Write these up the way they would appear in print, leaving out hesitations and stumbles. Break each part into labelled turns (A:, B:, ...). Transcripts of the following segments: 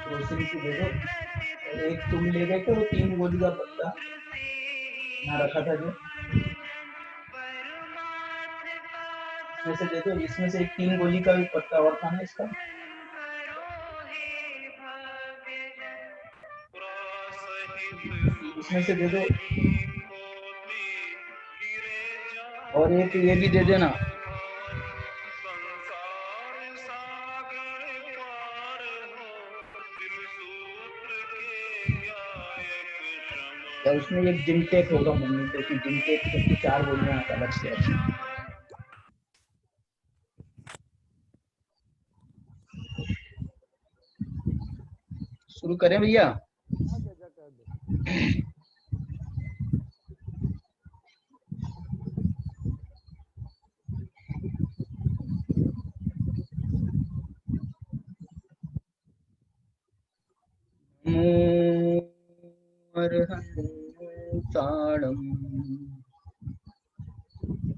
A: Grocery की दे दो। एक तुम ले गए थे वो 3 गोली का पत्ता यहाँ रखा था जो, इसमें से दे दो। इसमें से एक 3 गोली का भी पत्ता और था ना इसका, इसमें से दे दो। और एक ये भी दे देना। या उसमें एक जिमटेक होगा मम्मी, क्योंकि जिमटेक की 4 गोलियां अलग से रखी। शुरू करें भैया? अर्हन्ताणं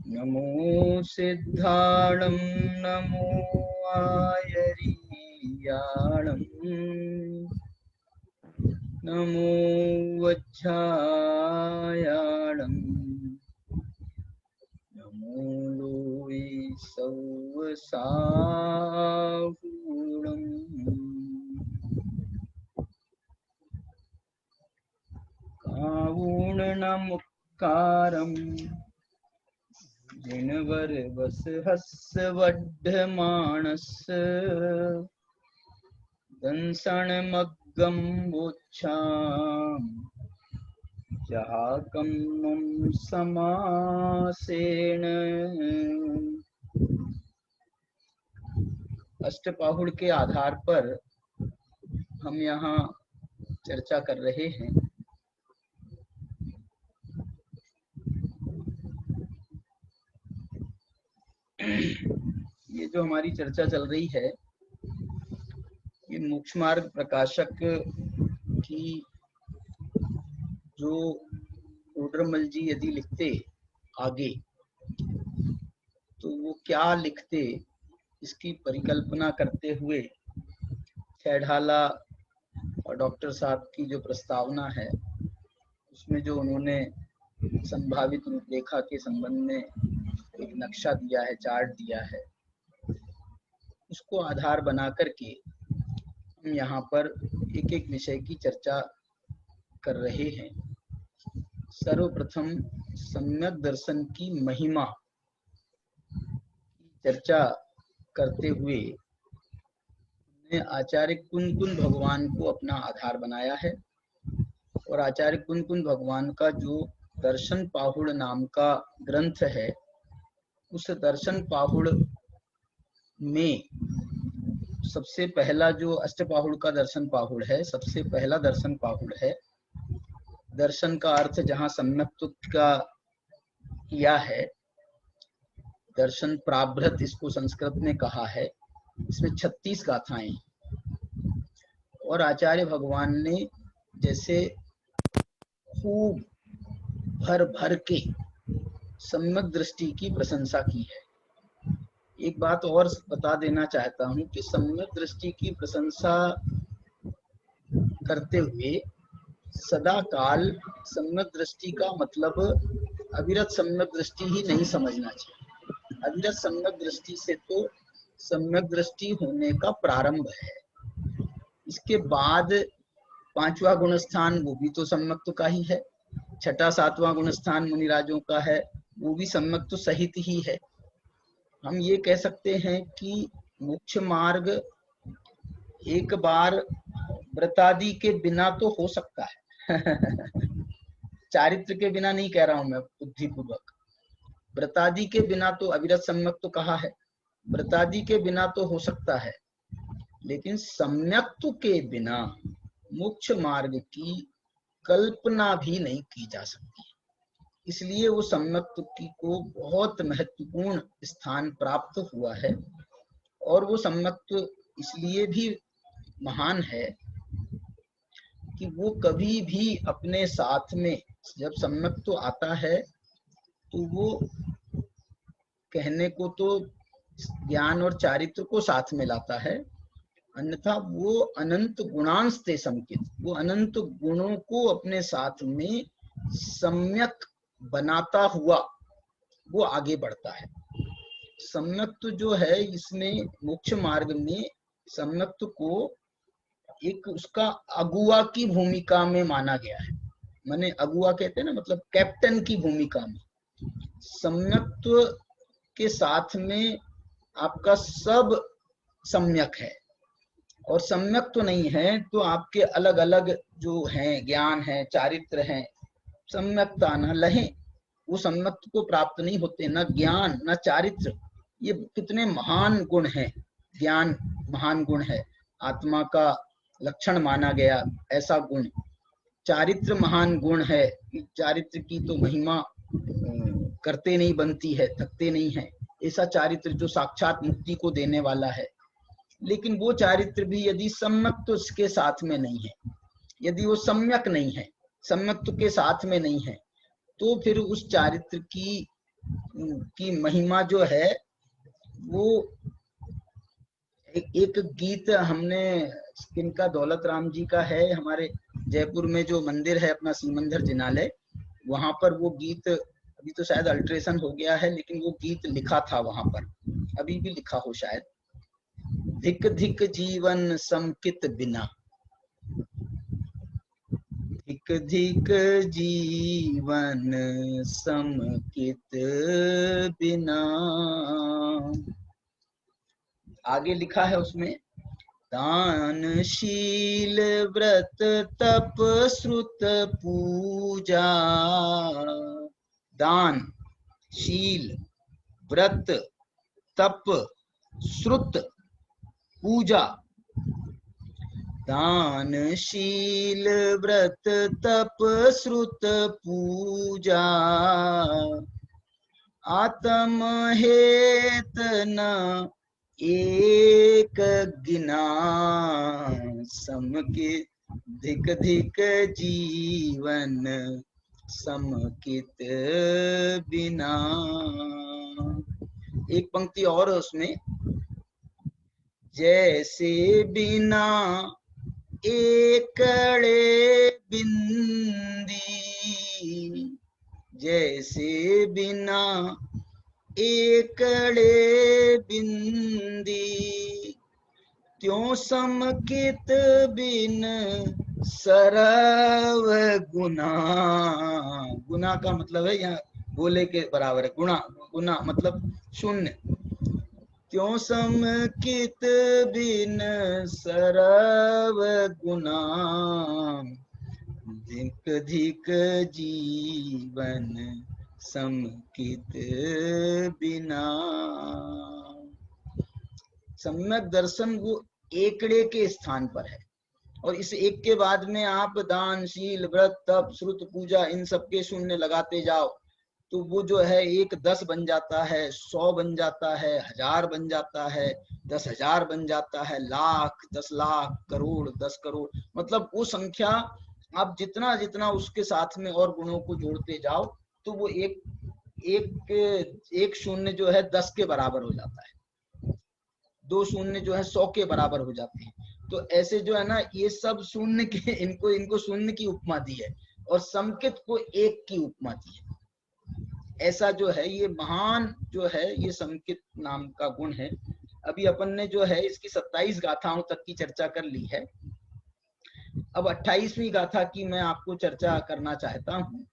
A: नमो सिद्धाणं नमो आयरीयाणं नमो वज्झायाणं नमो लोई सौवसाहूणम् कावूर्णनमुक्कारम् जिनवरवसहस्रवड्ढमाणस्य दंसनमग्गं मोक्षाम् जहाकं मम समासेन। अष्टपाहुड़ के आधार पर हम यहाँ चर्चा कर रहे हैं। ये जो हमारी चर्चा चल रही है, ये मोक्ष मार्ग प्रकाशक की जो टोडरमल जी यदि लिखते आगे तो वो क्या लिखते, इसकी परिकल्पना करते हुए खेड़ाला और डॉक्टर साहब की जो प्रस्तावना है उसमें जो उन्होंने संभावित रूपरेखा के संबंध में एक नक्शा दिया है, चार्ट दिया है, उसको आधार बना करके हम यहाँ पर एक एक विषय की चर्चा कर रहे हैं। सर्वप्रथम सम्यक दर्शन की महिमा की चर्चा करते हुए ने आचार्य कुन-कुन भगवान को अपना आधार बनाया है और आचार्य कुन-कुन भगवान का जो दर्शन पाहुड़ नाम का ग्रंथ है, उस दर्शन पाहुड़ में सबसे पहला जो अष्टपाहुड़ का दर्शन पाहुड़ है, सबसे पहला दर्शन पाहुड़ है। दर्शन का अर्थ जहाँ सम्यक्त्व का किया है, दर्शन प्राभृत इसको संस्कृत में कहा है। इसमें 36 गाथाएं और आचार्य भगवान ने जैसे खूब भर भर के सम्यक दृष्टि की प्रशंसा की है। एक बात और बता देना चाहता हूं कि सम्यक दृष्टि की प्रशंसा करते हुए सदा काल सम्यक दृष्टि का मतलब अविरत सम्यक दृष्टि ही नहीं समझना चाहिए। अविरत सम्यक दृष्टि से तो सम्यक दृष्टि होने का प्रारंभ है। इसके बाद 5वां गुण स्थान वो भी तो सम्यक्त्व का ही है, 6वां 7वां गुण स्थान मुनिराजों का है, वो भी सम्यक्त्व सहित ही है। हम ये कह सकते हैं कि मोक्ष मार्ग एक बार व्रतादि के बिना तो हो सकता है चारित्र के बिना नहीं कह रहा हूं मैं, बुद्धिपूर्वक। व्रतादि के बिना तो अविरत सम्यक तो कहा है, व्रतादि के बिना तो हो सकता है, लेकिन सम्यक्त्व के बिना मोक्ष मार्ग की कल्पना भी नहीं की जा सकती। इसलिए वो सम्यक्त्व की को बहुत महत्वपूर्ण स्थान प्राप्त हुआ है। और वो सम्यक्त्व इसलिए भी महान है कि वो कभी भी अपने साथ में, जब सम्यक्त्व आता है तो वो कहने को तो ज्ञान और चारित्र को साथ में लाता है, अन्यथा वो अनंत गुणांश ते संकित, वो अनंत गुणों को अपने साथ में सम्यक बनाता हुआ वो आगे बढ़ता है। सम्यक्त्व जो है, इसमें मोक्ष मार्ग में सम्यक्त्व को एक उसका अगुआ की भूमिका में माना गया है। माने अगुआ कहते हैं ना, मतलब कैप्टन की भूमिका में। सम्यक्त्व के साथ में आपका सब सम्यक है, और सम्यक्त्व नहीं है तो आपके अलग अलग जो हैं, ज्ञान है, चारित्र है, सम्यकता न लहे, वो सम्यक्त्व को प्राप्त नहीं होते। न ज्ञान न चारित्र, ये कितने महान गुण हैं। ज्ञान महान गुण है, आत्मा का लक्षण माना गया ऐसा गुण। चारित्र महान गुण है, चारित्र की तो महिमा करते नहीं बनती है, थकते नहीं है। ऐसा चारित्र जो साक्षात मुक्ति को देने वाला है। लेकिन वो चारित्र भी यदि सम्यक्त्व के साथ में नहीं है, यदि वो सम्यक नहीं है, सम्यक्त्व के साथ में नहीं है, तो फिर उस चारित्र की महिमा जो है वो एक गीत हमने किनका, दौलत राम जी का है, हमारे जयपुर में जो मंदिर है अपना सीमंदर जिनालय, वहां पर वो गीत, अभी तो शायद अल्ट्रेशन हो गया है, लेकिन वो गीत लिखा था वहां पर, अभी भी लिखा हो शायद। धिक धिक जीवन समकित बिना, धिक धिक जीवन समकित बिना। आगे लिखा है उसमें, दानशील व्रत तप श्रुत पूजा। दान, शील, व्रत, तप, श्रुत, पूजा। दानशील व्रत तप श्रुत पूजा, आत्म हेत न एक गिना। समकित धिक धिक जीवन समकित बिना। एक पंक्ति और उसमें, जैसे बिना एकड़े बिंदी, जैसे बिना एकड़े बिंदी, त्यों समकित बिन सरव गुना। गुना का मतलब है यहाँ बोले के बराबर है, गुणा, गुना मतलब शून्य। त्यों समकित बिन सरव गुना, धिक धिक जीवन समकित बिना। सम्यक दर्शन वो एकड़े के स्थान पर है, और इस एक के बाद में आप दान, शील, व्रत, तप, श्रुत, पूजा, इन सबके शून्य लगाते जाओ तो वो जो है एक 10 बन जाता है, 100 बन जाता है, 1000 बन जाता है, 10,000 बन जाता है, लाख, 10 लाख, करोड़, 10 करोड़। मतलब वो संख्या आप जितना जितना उसके साथ में और गुणों को जोड़ते जाओ तो वो एक शून्य जो है 10 के बराबर हो जाता है, 2 शून्य जो है 100 के बराबर हो जाते हैं। तो ऐसे जो है ना, ये सब शून्य के, इनको शून्य की उपमा दी है, और समकित को एक की उपमा दी है। ऐसा जो है ये महान जो है ये समकित नाम का गुण है। अभी अपन ने जो है इसकी 27 गाथाओं तक की चर्चा कर ली है। अब 28वीं गाथा की मैं आपको चर्चा करना चाहता हूँ।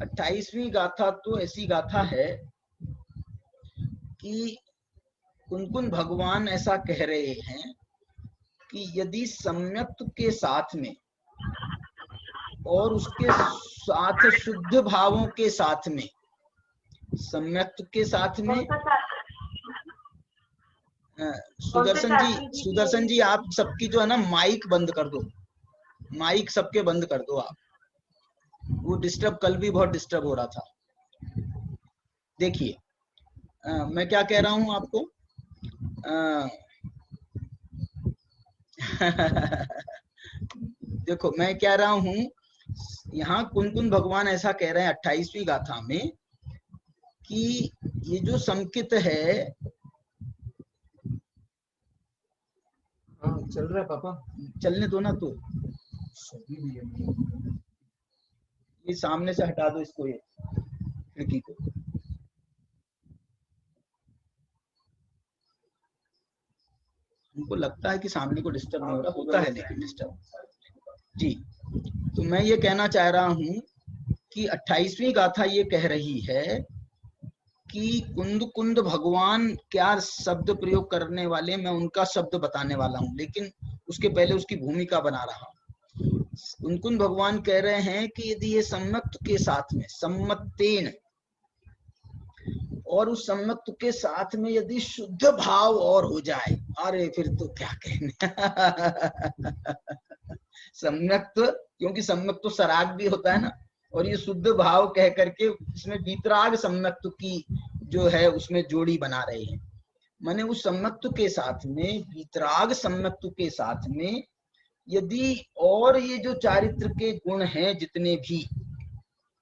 A: 28वीं गाथा तो ऐसी गाथा है कि कुनकुन भगवान ऐसा कह रहे हैं कि यदि सम्यक्त्व के साथ में और उसके साथ शुद्ध भावों के साथ में, सम्यक्त्व के साथ में, सुदर्शन जी आप सबकी जो है ना माइक बंद कर दो, माइक सबके बंद कर दो आप। वो डिस्टर्ब कल भी बहुत डिस्टर्ब हो रहा था। देखिए मैं क्या कह रहा हूं आपको। देखो मैं कह रहा हूं, यहाँ कुंकुन भगवान ऐसा कह रहे हैं 28वीं गाथा में कि ये जो संकित है,
B: चल रहा है पापा,
A: चलने दो ना। तो ये सामने से हटा दो इसको, ये खिड़की को। हमको लगता है कि सामने को डिस्टर्ब नहीं हो रहा, होता है लेकिन डिस्टर्ब। जी, तो मैं ये कहना चाह रहा हूं कि 28वीं गाथा ये कह रही है कि कुंद कुंद भगवान क्या शब्द प्रयोग करने वाले, मैं उनका शब्द बताने वाला हूं, लेकिन उसके पहले उसकी भूमिका बना रहा हूं। कुंद कुंद भगवान कह रहे हैं कि यदि ये सम्मत के साथ में सम्मतेन, और उस सम्मत के साथ में यदि शुद्ध भाव और हो जाए, अरे फिर तो क्या कहने। सम्यक, क्योंकि सम्यक तो सराग भी होता है ना, और ये शुद्ध भाव कह करके इसमें वीतराग सम्यक की जो है उसमें जोड़ी बना रहे हैं। माने उस सम्यक के साथ में, वीतराग सम्यक के साथ में यदि और ये जो चारित्र के गुण हैं जितने भी,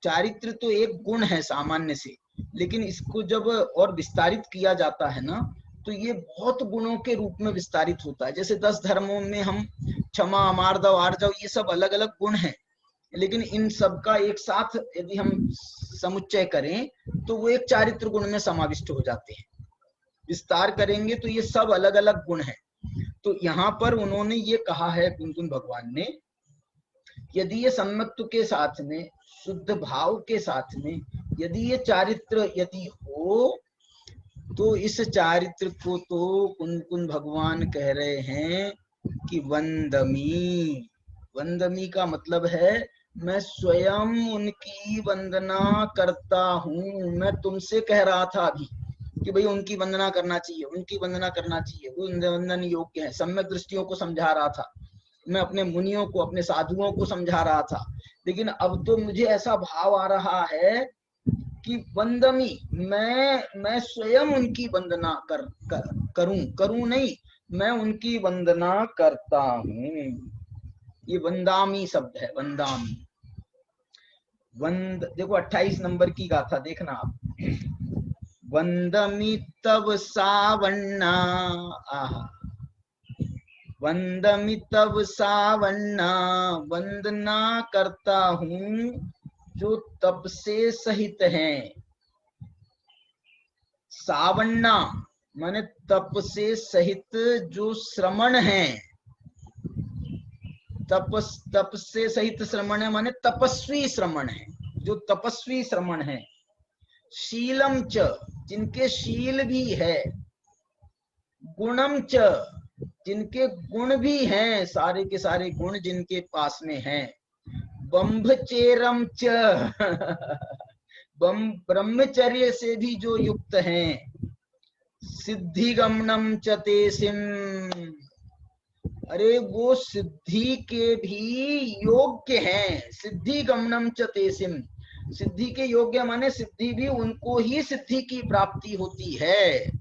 A: चारित्र तो एक गुण है सामान्य से, लेकिन इसको जब और विस्तारित किया जाता है ना, तो ये बहुत गुणों के रूप में विस्तारित होता है। जैसे 10 धर्मों में हम क्षमा, मार्दव, आर्जव, ये सब अलग अलग गुण हैं, लेकिन इन सब का एक साथ यदि हम समुच्चय करें तो वो एक चारित्र गुण में समाविष्ट हो जाते हैं। विस्तार करेंगे तो ये सब अलग अलग गुण हैं। तो यहाँ पर उन्होंने ये कहा है कुंकुन भगवान ने, यदि ये सम्मत्व के साथ में, शुद्ध भाव के साथ में यदि ये चारित्र यदि हो, तो इस चारित्र को तो कुंकुन भगवान कह रहे हैं कि वंदमी। वंदमी का मतलब है मैं स्वयं उनकी वंदना करता हूँ। मैं तुमसे कह रहा था अभी कि भाई उनकी वंदना करना चाहिए, उनकी वंदना करना चाहिए, वो वंदन योग्य है। सम्यक दृष्टियों को समझा रहा था मैं, अपने मुनियों को, अपने साधुओं को समझा रहा था। लेकिन अब तो मुझे ऐसा भाव आ रहा है कि वंदमी, मैं स्वयं उनकी वंदना करूं नहीं, मैं उनकी वंदना करता हूं। ये वंदामी शब्द है, वंदामी। देखो 28 नंबर की गाथा देखना आप। वंदमी तब सावन्ना, आहा, वंदमी तब सावन्ना, वंदना करता हूं जो तप से सहित हैं। सावन्ना माने तप से सहित जो श्रमण हैं। तप से सहित श्रमण है माने तपस्वी श्रमण है, जो तपस्वी श्रमण है। शीलम च, जिनके शील भी है। गुणम च, जिनके गुण भी हैं, सारे के सारे गुण जिनके पास में हैं। बंभचेरम च, ब्रह्मचर्य से भी जो युक्त हैं। सिद्धि गमनम च तेसिम, अरे वो सिद्धि के भी योग्य हैं। सिद्धि गमनम च तेसिम, सिद्धि के योग्य माने सिद्धि भी उनको ही सिद्धि की प्राप्ति होती है।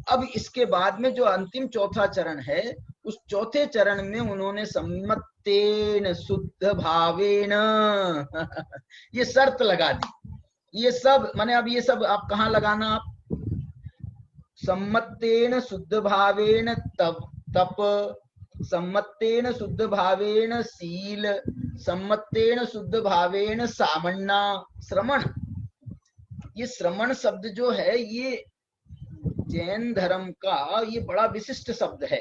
A: अब इसके बाद में जो अंतिम चौथा चरण है, उस चौथे चरण में उन्होंने सम्मत्तेन शुद्ध भावेन ये शर्त लगा दी। ये सब माने अब ये सब आप कहाँ लगाना, आप सम्मत्तेन शुद्ध भावेन तप, सम्मत्तेन शुद्ध भावेन शील, सम्मत्तेन शुद्ध भावेन सामन्ना, श्रमण। ये श्रमण शब्द जो है ये जैन धर्म का ये बड़ा विशिष्ट शब्द है।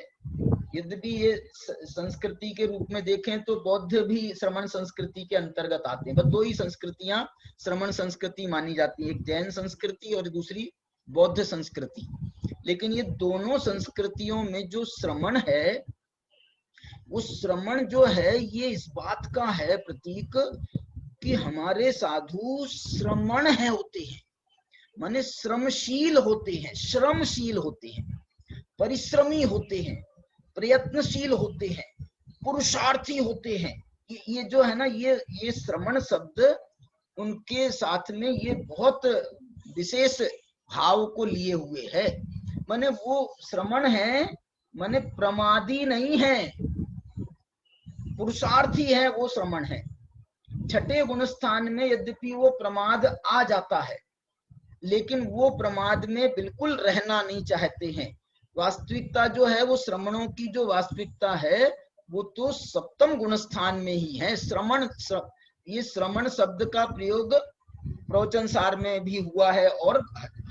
A: यद्यपि ये संस्कृति के रूप में देखें तो बौद्ध भी श्रमण संस्कृति के अंतर्गत आते हैं। बस दो ही संस्कृतियां श्रमण संस्कृति मानी जाती है, एक जैन संस्कृति और दूसरी बौद्ध संस्कृति। लेकिन ये दोनों संस्कृतियों में जो श्रमण है, उस श्रमण जो है ये इस बात का है प्रतीक कि हमारे साधु श्रमण है होते हैं, माने श्रमशील होते हैं, श्रमशील होते हैं, परिश्रमी होते हैं, प्रयत्नशील होते हैं, पुरुषार्थी होते हैं। ये जो है ना, ये श्रवण शब्द उनके साथ में ये बहुत विशेष भाव को लिए हुए है। माने वो श्रवण है, माने प्रमादी नहीं है, पुरुषार्थी है, वो श्रवण है। छठे गुण स्थान में यद्यपि वो प्रमाद आ जाता है, लेकिन वो प्रमाद में बिल्कुल रहना नहीं चाहते हैं। वास्तविकता जो है, वो श्रवणों की जो वास्तविकता है वो तो सप्तम गुण स्थान में ही है। श्रवण, ये श्रवण शब्द का प्रयोग प्रवचन सार में भी हुआ है और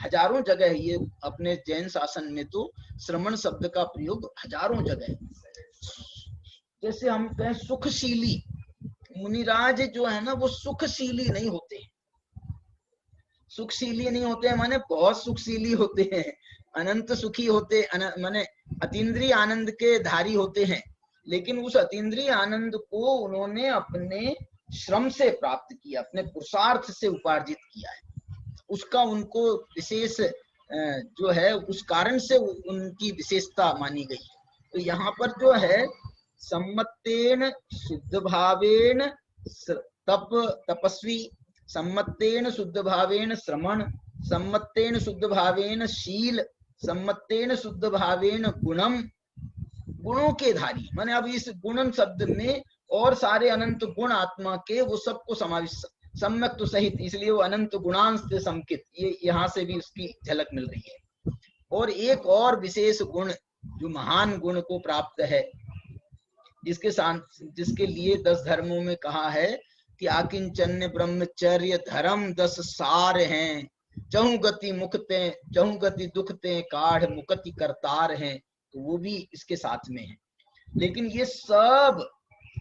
A: हजारों जगह, ये अपने जैन शासन में तो श्रवण शब्द का प्रयोग हजारों जगह। जैसे हम कहें सुखशीली, मुनिराज जो है ना वो सुखशीली नहीं होते। सुखशीली नहीं होते हैं माने बहुत सुखशीली होते हैं, अनंत सुखी होते, माने अतीन्द्रिय आनंद के धारी होते हैं, लेकिन उस अतीन्द्रिय आनंद को उन्होंने अपने श्रम से प्राप्त किया, अपने पुरुषार्थ से उपार्जित किया है। उसका उनको विशेष जो है, उस कारण से उनकी विशेषता मानी गई है। तो यहाँ पर जो है सम्मत्तेन शुद्ध भावेन तपस्वी, सम्मत्तेन शुद्ध भावेन श्रमण, सम्मत्तेन शुद्ध भावेन शील, सम्मत्तेन शुद्ध भावेन गुणम, गुणों के धारी। माने अब इस गुणम शब्द में और सारे अनंत गुण आत्मा के, वो सबको समाविष्ट, सम्यक तो सहित, इसलिए वो अनंत गुणांश से संकित, ये यहाँ से भी उसकी झलक मिल रही है। और एक और विशेष गुण जो महान गुण को प्राप्त है, जिसके लिए 10 धर्मों में कहा है कि आकिंचन्य ब्रह्मचर्य धर्म 10 सार हैं, चहु गति मुक्ते, चहु गति दुखते, काढ़ मुक्ति करतार हैं, तो वो भी इसके साथ में है। लेकिन ये सब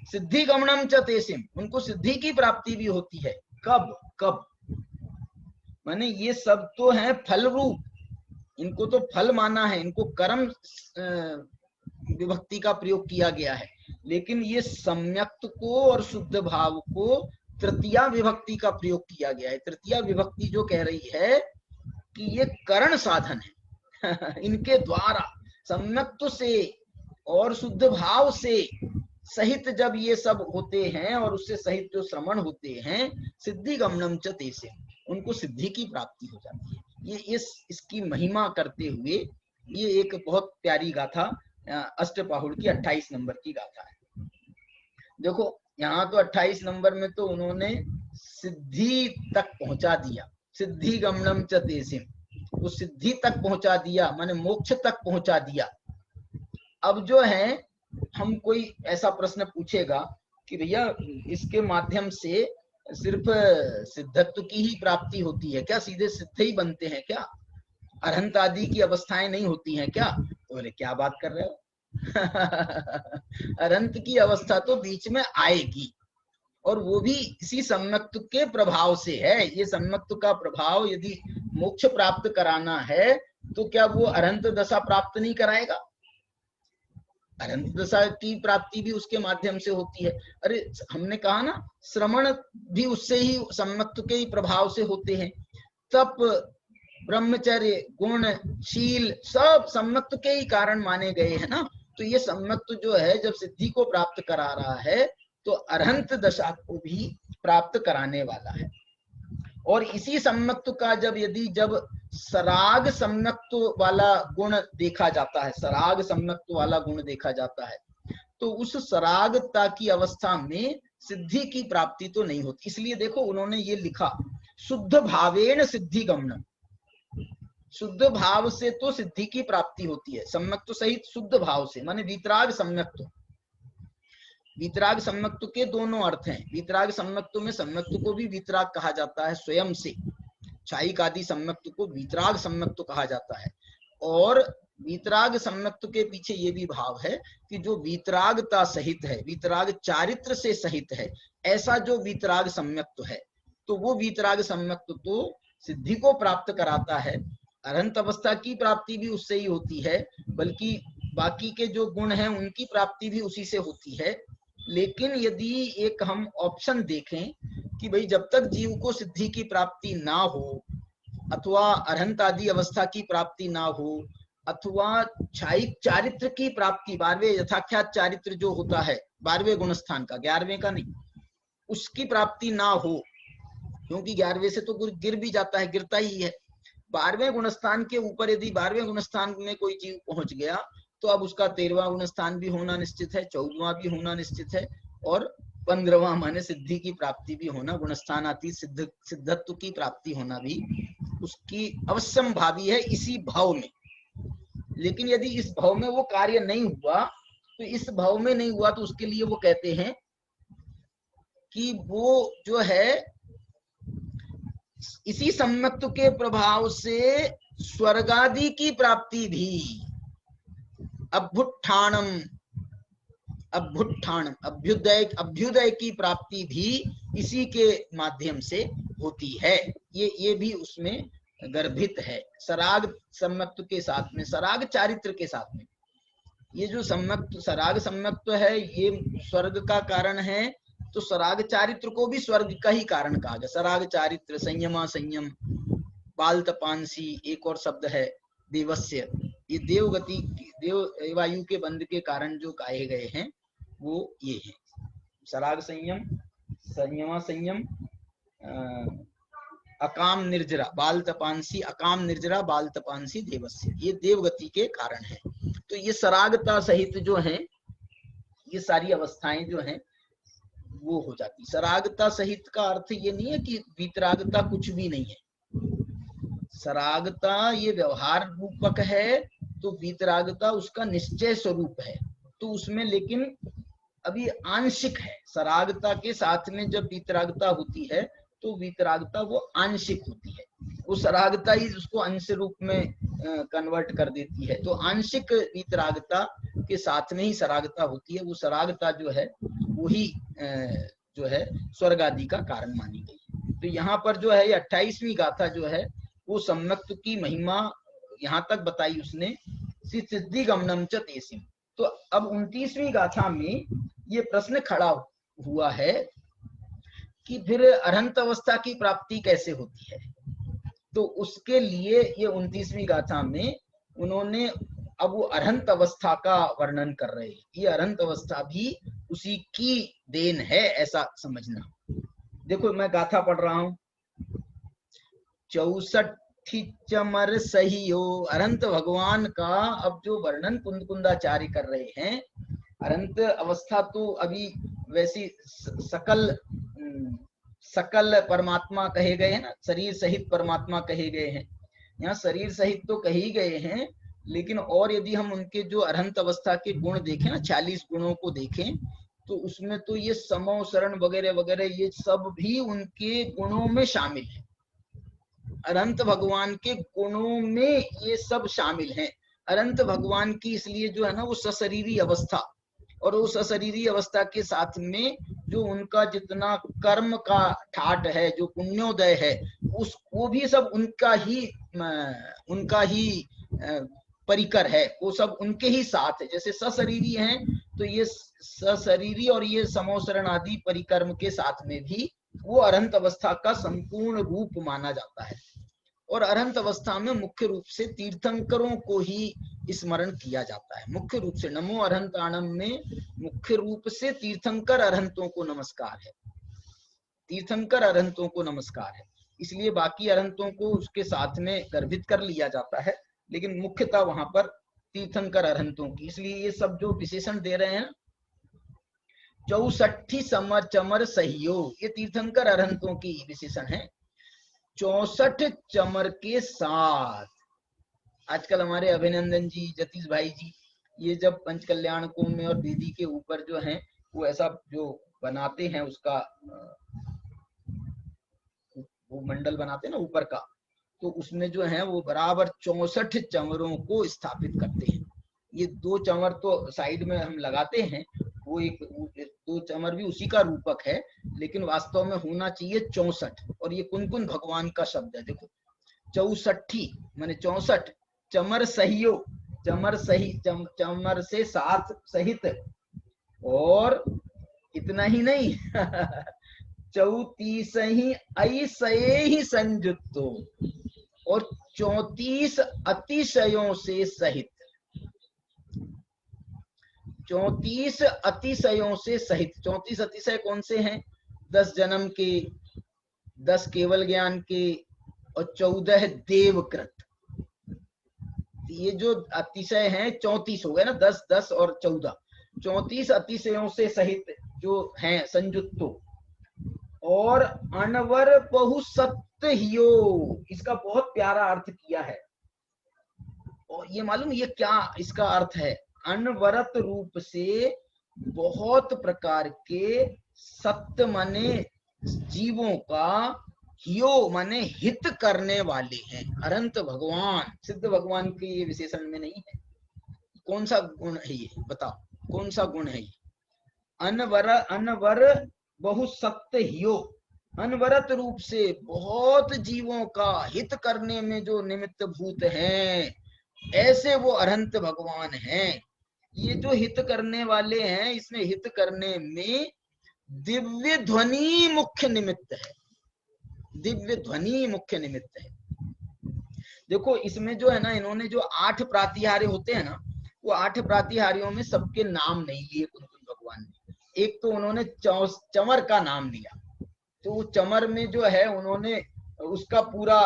A: सिद्धि गमनम च तेसिम, उनको सिद्धि की प्राप्ति भी होती है। कब कब माने ये सब तो है फल रूप, इनको तो फल माना है, इनको कर्म विभक्ति का प्रयोग किया गया है, लेकिन ये सम्यक्त को और शुद्ध भाव को तृतीया विभक्ति का प्रयोग किया गया है। तृतीया विभक्ति जो कह रही है कि ये करण साधन है इनके द्वारा सम्यक्त से और शुद्ध भाव से सहित जब ये सब होते हैं और उससे सहित जो श्रवण होते हैं, सिद्धि गमनम च तेसे, उनको सिद्धि की प्राप्ति हो जाती है। ये इसकी महिमा करते हुए ये एक बहुत प्यारी गाथा अष्टपाहुड़ की 28 नंबर की गाथा है। देखो यहाँ तो 28 नंबर में तो उन्होंने सिद्धि तक पहुंचा दिया, सिद्धि गमनम च तेसे, वो सिद्धि तक पहुंचा दिया, माने मोक्ष तक पहुंचा दिया। अब जो है हम कोई ऐसा प्रश्न पूछेगा कि भैया इसके माध्यम से सिर्फ सिद्धत्व की ही प्राप्ति होती है क्या, सीधे सिद्ध ही बनते हैं क्या, अरहंत आदि की अवस्थाएं नहीं होती हैं क्या? तो बोले क्या बात कर रहे हो अरहंत की अवस्था तो बीच में आएगी, और वो भी इसी सम्यक्त के प्रभाव से है। ये सम्यक्त का प्रभाव यदि मोक्ष प्राप्त कराना है तो क्या वो अरहंत दशा प्राप्त नहीं कराएगा? अरहंत दशा की प्राप्ति भी उसके माध्यम से होती है। अरे हमने कहा ना, श्रवण भी उससे ही, सम्यक्त के ही प्रभाव से होते हैं। तप, ब्रह्मचर्य, गुण, शील सब सम्यक्त के ही कारण माने गए हैं ना। तो ये सम्यक्त जो है जब सिद्धि को प्राप्त करा रहा है तो अरहंत दशा को भी प्राप्त कराने वाला है। और इसी सम्यक्त का जब सराग सम्यक्त वाला गुण देखा जाता है, सराग सम्यक्त वाला गुण देखा जाता है, तो उस सरागता की अवस्था में सिद्धि की प्राप्ति तो नहीं होती। इसलिए देखो उन्होंने ये लिखा, शुद्ध भावेन सिद्धि गमनम, शुद्ध भाव से तो सिद्धि की प्राप्ति होती है, सम्यक्त सहित शुद्ध भाव से, माने वीतराग सम्यक्त। वीतराग सम्यक्त के दोनों अर्थ हैं। वीतराग सम्यक्त में सम्यक्त को भी वीतराग कहा जाता है स्वयं से, छायिक आदि सम्यक्त को वीतराग सम्यक्त कहा जाता है। और वीतराग सम्यक्त के पीछे ये भी भाव है कि जो वीतरागता सहित है, वीतराग चारित्र से सहित है, ऐसा जो वीतराग सम्यक्त है, तो वो वीतराग सम्यक्त तो सिद्धि को प्राप्त कराता है। अरहंत अवस्था की प्राप्ति भी उससे ही होती है, बल्कि बाकी के जो गुण हैं उनकी प्राप्ति भी उसी से होती है। लेकिन यदि एक हम ऑप्शन देखें कि भाई जब तक जीव को सिद्धि की प्राप्ति ना हो, अथवा अरहंत आदि अवस्था की प्राप्ति ना हो, अथवा छायिक चारित्र की प्राप्ति, 12वें यथाख्यात चारित्र जो होता है 12वें गुणस्थान का, 11वें का नहीं, उसकी प्राप्ति ना हो, क्योंकि 11वें से तो गिर भी जाता है, गिरता ही है। 12वें गुणस्थान के ऊपर यदि 12वें गुणस्थान में कोई जीव पहुंच गया तो अब उसका 13वां गुणस्थान भी होना निश्चित है, 14वां भी होना निश्चित है, और 15वां माने सिद्धि की प्राप्ति भी होना, गुणस्थानातीत सिद्धत्व की प्राप्ति होना भी उसकी अवश्यम भावी है इसी भाव में। लेकिन यदि इस भाव में वो कार्य नहीं हुआ, तो इस भाव में नहीं हुआ तो उसके लिए वो कहते हैं कि वो जो है इसी सम्यक्त्व के प्रभाव से स्वर्गादि की प्राप्ति भी, अभ्युत्थानम अभ्युदय की प्राप्ति भी इसी के माध्यम से होती है। ये भी उसमें गर्भित है, सराग सम्यक्त्व के साथ में, सराग चारित्र के साथ में। ये जो सम्यक्त्व, सराग सम्यक्त्व है, ये स्वर्ग का कारण है, तो सराग चारित्र को भी स्वर्ग का ही कारण कहा गया। सराग चारित्र, संयमा संयम, बाल तपांसी, एक और शब्द है देवस्य, ये देवगति, देव वायु के बंध के कारण जो कहे गए हैं वो ये है। सराग संयम, संयमा संयम, अकाम निर्जरा, बाल तपांसी, अकाम निर्जरा, बाल तपांसी देवस्य, ये देवगति के कारण है। तो ये सरागता सहित जो है, ये सारी अवस्थाएं जो हैं वो हो जाती। सरागता सहित का अर्थ ये नहीं है कि वीतरागता कुछ भी नहीं है। सरागता ये व्यवहार रूपक है, तो वीतरागता उसका निश्चय स्वरूप है, तो उसमें लेकिन अभी आंशिक है। सरागता के साथ में जब वीतरागता होती है तो वीतरागता वो आंशिक होती है, वो सरागता ही उसको अंश रूप में कन्वर्ट कर देती है। तो आंशिक वीतरागता के साथ में ही सरागता होती है। वो सरागता जो है वही जो है स्वर्ग आदि का कारण मानी गई। तो यहाँ पर जो है 28वीं गाथा जो है वो सम्यक्त्व की महिमा यहाँ तक बताई उसने, सिद्धि गमनम च तेसिम। तो अब 29वीं गाथा में ये प्रश्न खड़ा हुआ है कि फिर अरहंत अवस्था की प्राप्ति कैसे होती है। तो उसके लिए ये 29वीं गाथा में उन्होंने अब वो अरहंत अवस्था का वर्णन कर रहे हैं। ये अरहंत अवस्था भी उसी की देन है, ऐसा समझना। देखो मैं गाथा पढ़ रहा हूं। 64 चमर सहियो, अरहंत भगवान का अब जो वर्णन कुंदकुंदाचार्य कर रहे हैं। अरहंत अवस्था तो अभी वैसी सकल परमात्मा कहे गए हैं ना, शरीर सहित परमात्मा कहे गए हैं। यहाँ शरीर सहित तो कही गए हैं, लेकिन और यदि हम उनके जो अरहंत अवस्था के गुण देखें ना, 40 गुणों को देखें, तो उसमें तो ये समो शरण वगैरह वगैरह ये सब भी उनके गुणों में शामिल है। अरहंत भगवान के गुणों में ये सब शामिल हैं। अरहंत भगवान की इसलिए जो है ना वो सशरीरी अवस्था, और उस अशरीरी अवस्था के साथ में जो उनका जितना कर्म का ठाट है, जो पुण्योदय है, वो भी सब उनका ही परिकर है, वो सब उनके ही साथ है। जैसे सशरीरी हैं तो ये सशरीरी और ये समोसरण आदि परिकर्म के साथ में भी वो अरहंत अवस्था का संपूर्ण रूप माना जाता है। और अरहंत अवस्था में मुख्य रूप से तीर्थंकरों को ही स्मरण किया जाता है। मुख्य रूप से नमो अरहंताणम में मुख्य रूप से तीर्थंकर अरहंतों को नमस्कार है, तीर्थंकर अरहंतों को नमस्कार है। इसलिए बाकी अरहंतों को उसके साथ में गर्भित कर लिया जाता है, लेकिन मुख्यतः वहां पर तीर्थंकर अरहंतों की। इसलिए ये सब जो विशेषण दे रहे हैं, 64 चमर सहियो, ये तीर्थंकर अरहंतों की विशेषण है। 64 चमर के साथ आजकल हमारे अभिनंदन जी, जतीश भाई जी, ये जब पंचकल्याणकों में और दीदी के ऊपर जो है वो ऐसा जो बनाते हैं, उसका वो मंडल बनाते हैं ना ऊपर का, तो उसमें जो है वो बराबर 64 चंवरों को स्थापित करते हैं। ये 2 चंवर तो साइड में हम लगाते हैं, वो एक 2 चंवर भी उसी का रूपक है, लेकिन वास्तव में होना चाहिए 64। और ये कुनकुन भगवान का शब्द है। देखो 64 माने 64, चमर सहियो, चमर सही, चमर से साथ सहित, और इतना ही नहीं 34 ही ऐसे ही संयुक्तो, और 34 अतिशयों से सहित। 34 अतिशयों से सहित। 34 अतिशय कौन से हैं? 10 जन्म के, 10 केवल ज्ञान के और 14 देवकृत। ये जो अतिशय हैं 34 हो गए ना, 10 10 और 14, 34 अतिशयों से सहित जो हैं संयुक्तो। और अनवर बहुसत्य हियो, इसका बहुत प्यारा अर्थ किया है। और ये मालूम ये क्या इसका अर्थ है? अनवरत रूप से बहुत प्रकार के सत्य माने जीवों का, हियो माने हित करने वाले हैं। अनंत भगवान, सिद्ध भगवान के ये विशेषण में नहीं है। कौन सा गुण है ये बताओ, कौन सा गुण है ये? अनवर बहुसत्य हियो, अनवरत रूप से बहुत जीवों का हित करने में जो निमित्त भूत हैं, ऐसे वो अनंत भगवान हैं। ये जो हित करने वाले हैं, इसमें हित करने में दिव्य ध्वनि मुख्य निमित्त है। दिव्य ध्वनि मुख्य निमित्त है। देखो इसमें जो है ना, इन्होंने जो 8 प्रातिहार्य होते हैं ना, वो 8 प्रातिहार्यों में सबके नाम नहीं लिए कुंकुन भगवान ने। एक तो उन्होंने चमर का नाम लिया, तो चमर में जो है उन्होंने उसका पूरा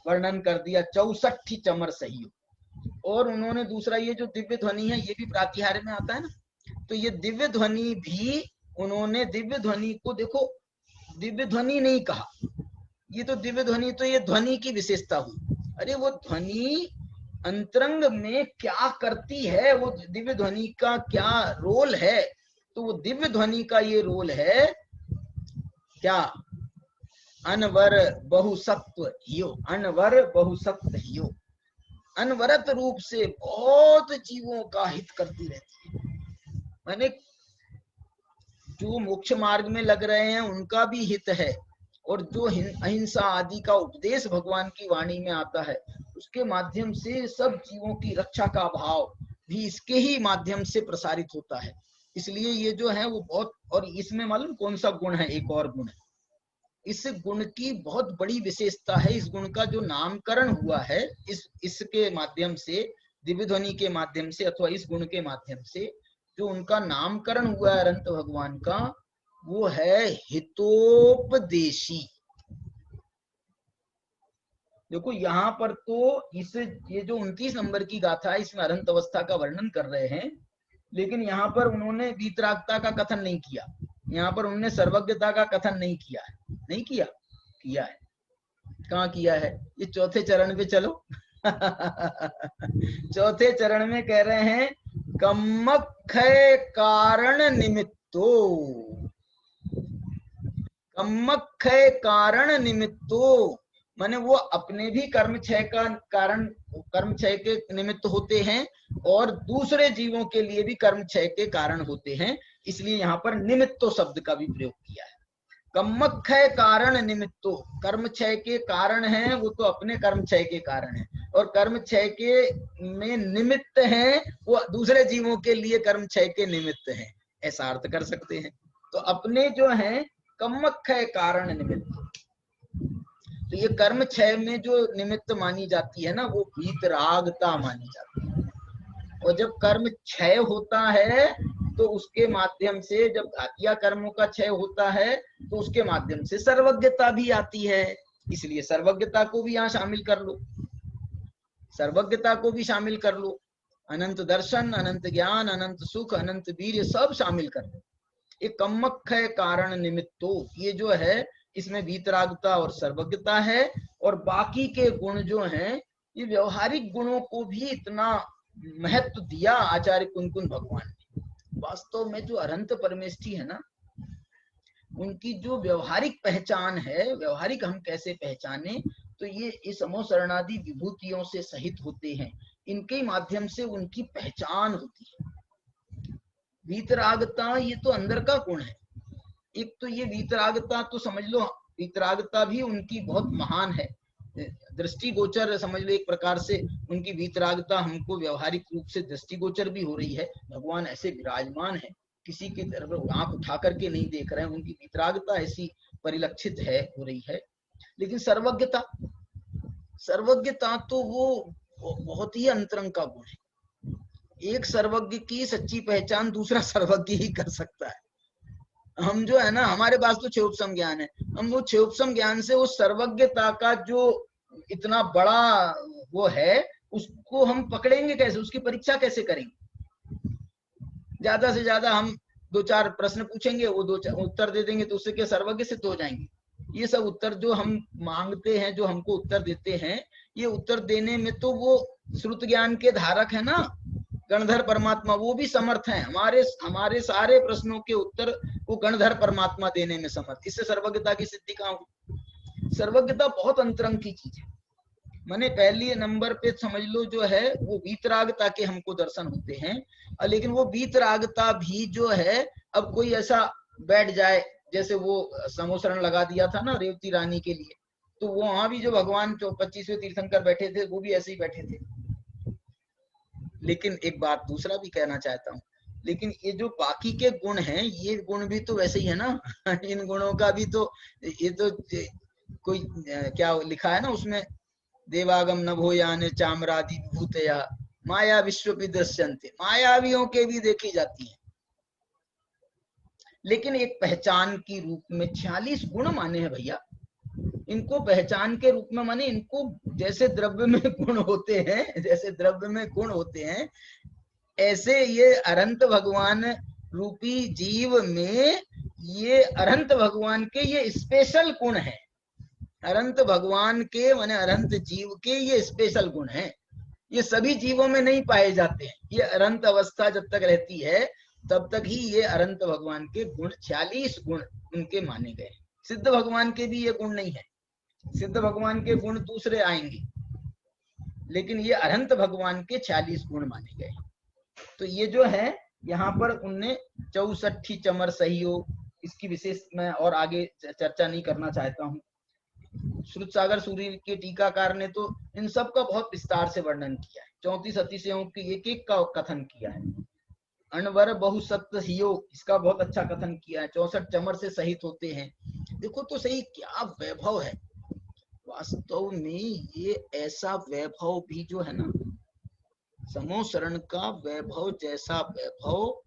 A: वर्णन कर दिया, 64 चमर सही हो। और उन्होंने दूसरा ये जो दिव्य ध्वनि है, ये भी प्रातिहार्य में आता है ना, तो ये दिव्य ध्वनि भी उन्होंने, दिव्य ध्वनि को देखो, दिव्य ध्वनि नहीं कहा, ये तो दिव्य ध्वनि तो ये ध्वनि की विशेषता हुई। अरे वो ध्वनि अंतरंग में क्या करती है, वो दिव्य ध्वनि का क्या रोल है, तो वो दिव्य ध्वनि का ये रोल है क्या? अनवर बहुसत्व हियो, अनवर बहुसत्व हियो, अनवरत रूप से बहुत जीवों का हित करती रहती है। माने जो मोक्ष मार्ग में लग रहे हैं उनका भी हित है, और जो अहिंसा आदि का उपदेश भगवान की वाणी में आता है, उसके माध्यम से सब जीवों की रक्षा का भाव भी इसके ही माध्यम से प्रसारित होता है। इसलिए ये जो है वो बहुत, और इसमें मालूम कौन सा गुण है? एक और गुण है, इस गुण की बहुत बड़ी विशेषता है। इस गुण का जो नामकरण हुआ है इसके माध्यम से, दिव्य ध्वनि के माध्यम से अथवा इस गुण के माध्यम से जो उनका नामकरण हुआ है अनंत भगवान का, वो है हितोपदेशी। देखो यहाँ पर तो इस ये जो 29 नंबर की गाथा है, इसमें अनंत अवस्था का वर्णन कर रहे हैं, लेकिन यहाँ पर उन्होंने वीतरागता का कथन नहीं किया, यहाँ पर उन्होंने सर्वज्ञता का कथन नहीं किया है। नहीं किया? किया है। कहाँ किया है? ये चौथे चरण पे चलो। चौथे चरण में कह रहे हैं कम्मक्षय कारण निमित्तो, कम्मक्षय कारण निमित्तो, माने वो अपने भी कर्म क्षय का कारण, कर्म क्षय के निमित्त होते हैं, और दूसरे जीवों के लिए भी कर्म क्षय के कारण होते हैं। इसलिए यहाँ पर निमित्तो शब्द का भी प्रयोग किया है। कम्मक्षय कारण निमित्तो, कर्म क्षय के कारण है वो तो अपने कर्म क्षय के कारण है, और कर्म क्षय के में निमित्त हैं वो दूसरे जीवों के लिए कर्म क्षय के निमित्त हैं, ऐसा अर्थ कर सकते हैं। तो अपने जो है कम्मक्षय कारण निमित्त, तो ये कर्म क्षय में जो निमित्त मानी जाती है ना, वो वीतरागता मानी जाती है। और जब कर्म क्षय होता है तो उसके माध्यम से, जब घातिया कर्मों का क्षय होता है तो उसके माध्यम से सर्वज्ञता भी आती है। इसलिए सर्वज्ञता को भी यहाँ शामिल कर लो, सर्वज्ञता को भी शामिल कर लो, अनंत दर्शन, अनंत ज्ञान, अनंत सुख, अनंत वीर्य सब शामिल कर लो। ये कम्मक्षय कारण निमित्तो, ये जो है इसमें वीतरागता और सर्वज्ञता है। और बाकी के गुण जो हैं, ये व्यवहारिक गुणों को भी इतना महत्व दिया आचार्य कुंकुन भगवान ने। वास्तव में जो अनंत परमेष्ठी है ना, उनकी जो व्यवहारिक पहचान है, व्यवहारिक हम कैसे पहचाने, तो ये इस अमो शरणादि विभूतियों से सहित होते हैं, इनके माध्यम से उनकी पहचान होती है। वीतरागता ये तो अंदर का गुण है। एक तो ये वीतरागता तो समझ लो, वीतरागता भी उनकी बहुत महान है, दृष्टिगोचर समझ लो एक प्रकार से। उनकी वीतरागता हमको व्यवहारिक रूप से दृष्टिगोचर भी हो रही है। भगवान ऐसे विराजमान है, किसी की तरफ आंख उठा करके नहीं देख रहे हैं, उनकी वीतरागता ऐसी परिलक्षित है, हो रही है। लेकिन सर्वज्ञता, सर्वज्ञता तो वो बहुत ही अंतरंग का गुण है। एक सर्वज्ञ की सच्ची पहचान दूसरा सर्वज्ञ ही कर सकता है। हम जो है ना, हमारे पास तो क्षयोपम ज्ञान है, हम वो क्षयोपम ज्ञान से उस सर्वज्ञता का जो इतना बड़ा वो है, उसको हम पकड़ेंगे कैसे, उसकी परीक्षा कैसे करेंगे? ज्यादा से ज्यादा हम 2-4 प्रश्न पूछेंगे, वो 2-4 उत्तर दे देंगे, तो उससे क्या सर्वज्ञ सिद्ध हो जाएंगे? ये सब उत्तर जो हम मांगते हैं, जो हमको उत्तर देते हैं, ये उत्तर देने में तो वो श्रुत ज्ञान के धारक है ना, गणधर परमात्मा, वो भी समर्थ है। हमारे सारे प्रश्नों के उत्तर वो गणधर परमात्मा देने में समर्थ। इससे सर्वज्ञता की सिद्धि कहाँ हुई? सर्वज्ञता बहुत अंतरंग की चीज है। माने पहली नंबर पे समझ लो जो है वो वीतरागता के हमको दर्शन होते हैं, लेकिन वो वीतरागता भी जो है, अब कोई ऐसा बैठ जाए, जैसे वो समोसरण लगा दिया था ना रेवती रानी के लिए, तो वो वहां भी जो भगवान 25वें तीर्थंकर बैठे थे, वो भी ऐसे ही बैठे थे। लेकिन एक बात दूसरा भी कहना चाहता हूँ, लेकिन ये जो बाकी के गुण हैं, ये गुण भी तो वैसे ही है ना। इन गुणों का भी तो, ये तो कोई क्या लिखा है ना उसमें, देवागम नभोयान चामरादि विभूतया माया विश्व दृश्यन्ते, मायावियों के भी देखी जाती है, लेकिन एक पहचान की रूप में 46 गुण माने हैं भैया। इनको पहचान के रूप में माने, इनको जैसे द्रव्य में गुण होते हैं, जैसे द्रव्य में गुण होते हैं, ऐसे ये अनंत भगवान रूपी जीव में ये अनंत भगवान के ये स्पेशल गुण है। अनंत भगवान के माने अनंत जीव के ये स्पेशल गुण हैं। ये सभी जीवों में नहीं पाए जाते हैं। ये अनंत अवस्था जब तक रहती है तब तक ही ये अनंत भगवान के गुण 46 गुण उनके माने गए। सिद्ध भगवान के भी ये गुण नहीं है, सिद्ध भगवान के गुण दूसरे आएंगे, लेकिन ये अनंत भगवान के 46 गुण माने गए। तो ये जो है यहाँ पर उनने 64 चमर सहयोग, इसकी विशेष मैं और आगे चर्चा नहीं करना चाहता हूँ। श्रुत सागर सूर्य के टीकाकार ने तो इन सब का बहुत विस्तार से वर्णन किया है। 34 अतिशयों की एक एक का कथन किया है। अणवर बहुसत्य हियो, इसका बहुत अच्छा कथन किया है। 64 चमर से सहित होते हैं। देखो तो सही क्या वैभव है वास्तव में। ये ऐसा वैभव भी जो है ना, समोसरण का वैभव जैसा वैभव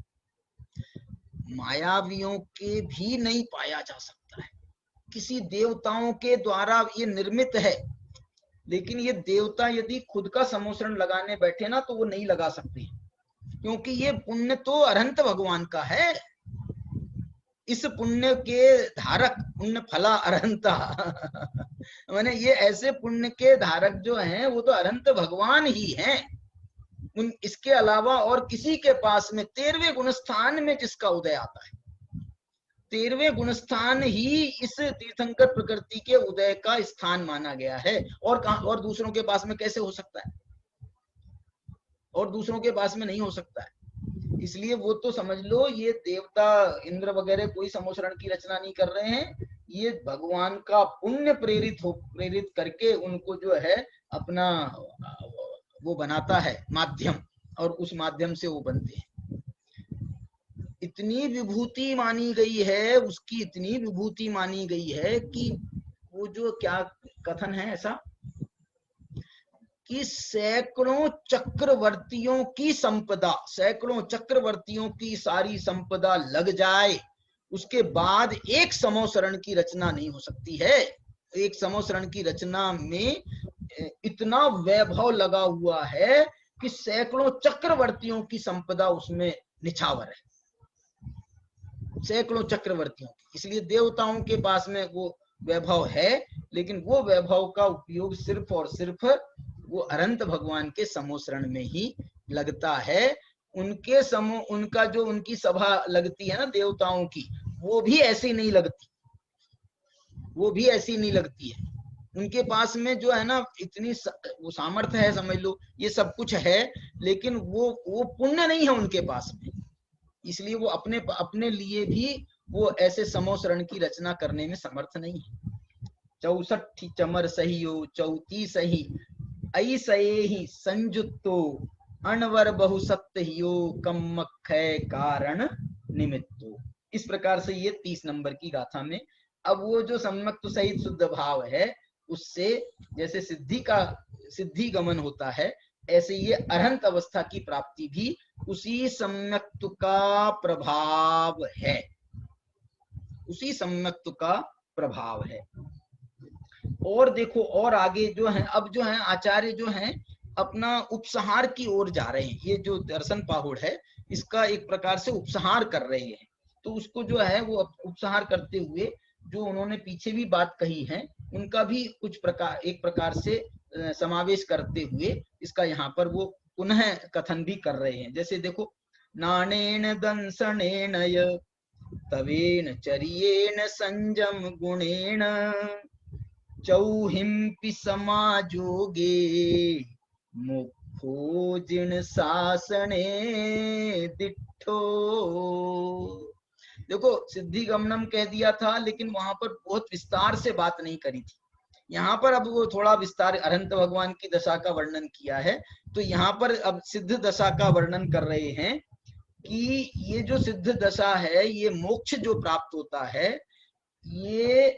A: मायावियों के भी नहीं पाया जा सकता है। किसी देवताओं के द्वारा ये निर्मित है, लेकिन ये देवता यदि खुद का समोसरण लगाने बैठे ना तो वो नहीं लगा सकते, क्योंकि ये पुण्य तो अनंत भगवान का है। इस पुण्य के धारक पुण्य फला अरहंता मैंने ये ऐसे पुण्य के धारक जो हैं वो तो अनंत भगवान ही हैं। उन इसके अलावा और किसी के पास में 13वें गुणस्थान में जिसका उदय आता है, 13वें गुणस्थान ही इस तीर्थंकर प्रकृति के उदय का स्थान माना गया है। और दूसरों के पास में कैसे हो सकता है? और दूसरों के पास में नहीं हो सकता है। इसलिए वो तो समझ लो ये देवता इंद्र वगैरह कोई समोसरण की रचना नहीं कर रहे हैं। ये भगवान का पुण्य प्रेरित करके उनको जो है अपना वो बनाता है माध्यम, और उस माध्यम से वो बनते हैं। इतनी विभूति मानी गई है, उसकी इतनी विभूति मानी गई है कि वो जो क्या कथन है ऐसा कि सैकड़ों चक्रवर्तियों की संपदा, सैकड़ों चक्रवर्तियों की सारी संपदा लग जाए, उसके बाद एक समोसरण की रचना नहीं हो सकती है। एक समोसरण की रचना में इतना वैभव लगा हुआ है कि सैकड़ों चक्रवर्तियों की संपदा उसमें निछावर है, सैकड़ों चक्रवर्तियों की। इसलिए देवताओं के पास में वो वैभव है, लेकिन वो वैभव का उपयोग सिर्फ और सिर्फ वो अनंत भगवान के समोसरण में ही लगता है। उनके उनका जो उनकी सभा लगती है ना देवताओं की, वो भी ऐसी नहीं लगती, वो भी ऐसी नहीं लगती है। उनके पास में जो है ना इतनी वो सामर्थ्य है, समझ लो ये सब कुछ है, लेकिन वो पुण्य नहीं है उनके पास में। इसलिए वो अपने लिए भी वो ऐसे समोसरण की रचना करने में समर्थ नहीं है। 64 चमर सहियो 34 सही ऐसे ही संजुत्तो अणवर बहुसत्य हियो कम्मख्य कारण निमित्तो। इस प्रकार से ये 30 नंबर की गाथा में अब वो जो सम्मक्त सहित शुद्ध भाव है, उससे जैसे सिद्धि गमन होता है, ऐसे ये अरहंत अवस्था की प्राप्ति भी उसी सम्यक्त्व का प्रभाव है, उसी सम्यक्त्व का प्रभाव है। और देखो और आगे जो है, अब जो है आचार्य जो है अपना उपसंहार की ओर जा रहे हैं। ये जो दर्शन पाहुड़ है इसका एक प्रकार से उपसंहार कर रहे हैं। तो उसको जो है वो उपसंहार करते हुए जो उन्होंने पीछे भी बात कही है उनका भी कुछ प्रकार एक प्रकार से समावेश करते हुए इसका यहाँ पर वो पुनः कथन भी कर रहे हैं। जैसे देखो, नाणेन दंसनेन तवेन चर्येण संजम गुणेन चौहिंपि समाजोगे मुखो जिन शासने दिठो। देखो सिद्धि गमनम कह दिया था, लेकिन वहां पर बहुत विस्तार से बात नहीं करी थी। यहाँ पर अब वो थोड़ा विस्तार अरहंत भगवान की दशा का वर्णन किया है। तो यहाँ पर अब सिद्ध दशा का वर्णन कर रहे हैं कि ये जो सिद्ध दशा है, ये मोक्ष जो प्राप्त होता है, ये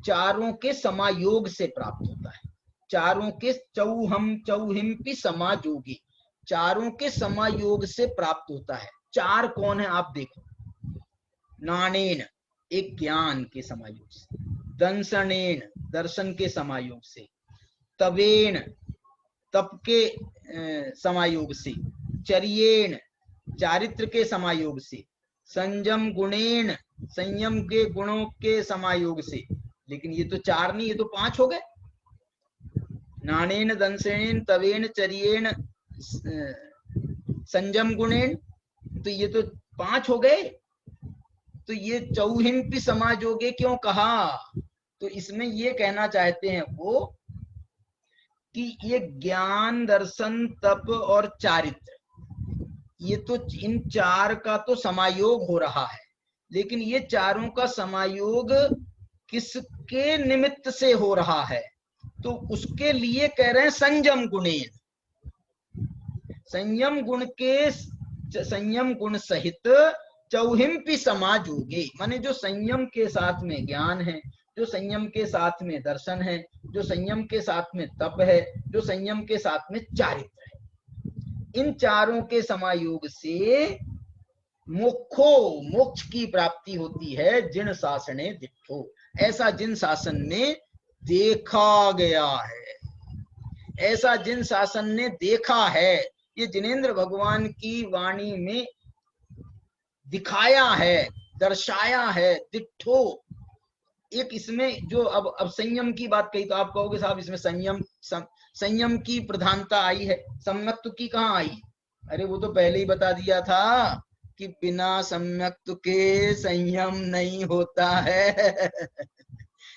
A: चारों के समायोग से प्राप्त होता है। चारों के चौहिंपि समाजोगे, चारों के समायोग से प्राप्त होता है। चार कौन है आप देखो, नाणेन एक ज्ञान के समायोग से, दंसनेन दर्शन के समायोग से, तवेन तप के समायोग से, चर्येण चारित्र के समायोग से, संयम गुणेन संयम के गुणों के समायोग से। लेकिन ये तो चार नहीं, ये तो पांच हो गए। नाणेन दंसेन तवेन चर्येण संयम गुणेन, तो ये तो पांच हो गए। तो ये चौहिंपि समाजोगे क्यों कहा? तो इसमें ये कहना चाहते हैं वो कि ये ज्ञान दर्शन तप और चारित्र, ये तो इन चार का तो समायोग हो रहा है। लेकिन ये चारों का समायोग किसके निमित्त से हो रहा है? तो उसके लिए कह रहे हैं संयम गुणेन, संयम गुण के, संयम गुण सहित चौहिंपि समाजोगे, माने जो संयम के साथ में ज्ञान है, जो संयम के साथ में दर्शन है, जो संयम के साथ में तप है, जो संयम के साथ में चारित्र है, इन चारों के समायोग से मोक्षो मोक्ष की प्राप्ति होती है। जिन शासने दिठो, ऐसा जिन शासन ने देखा गया है, ऐसा जिन शासन ने देखा है, ये जिनेंद्र भगवान की वाणी में दिखाया है, दर्शाया है। दिठो एक इसमें जो अब संयम की बात कही तो आप कहोगे साहब इसमें संयम की प्रधानता आई है, सम्यक्त्व की कहाँ आई? अरे वो तो पहले ही बता दिया था कि बिना सम्यक्त्व के संयम नहीं होता है।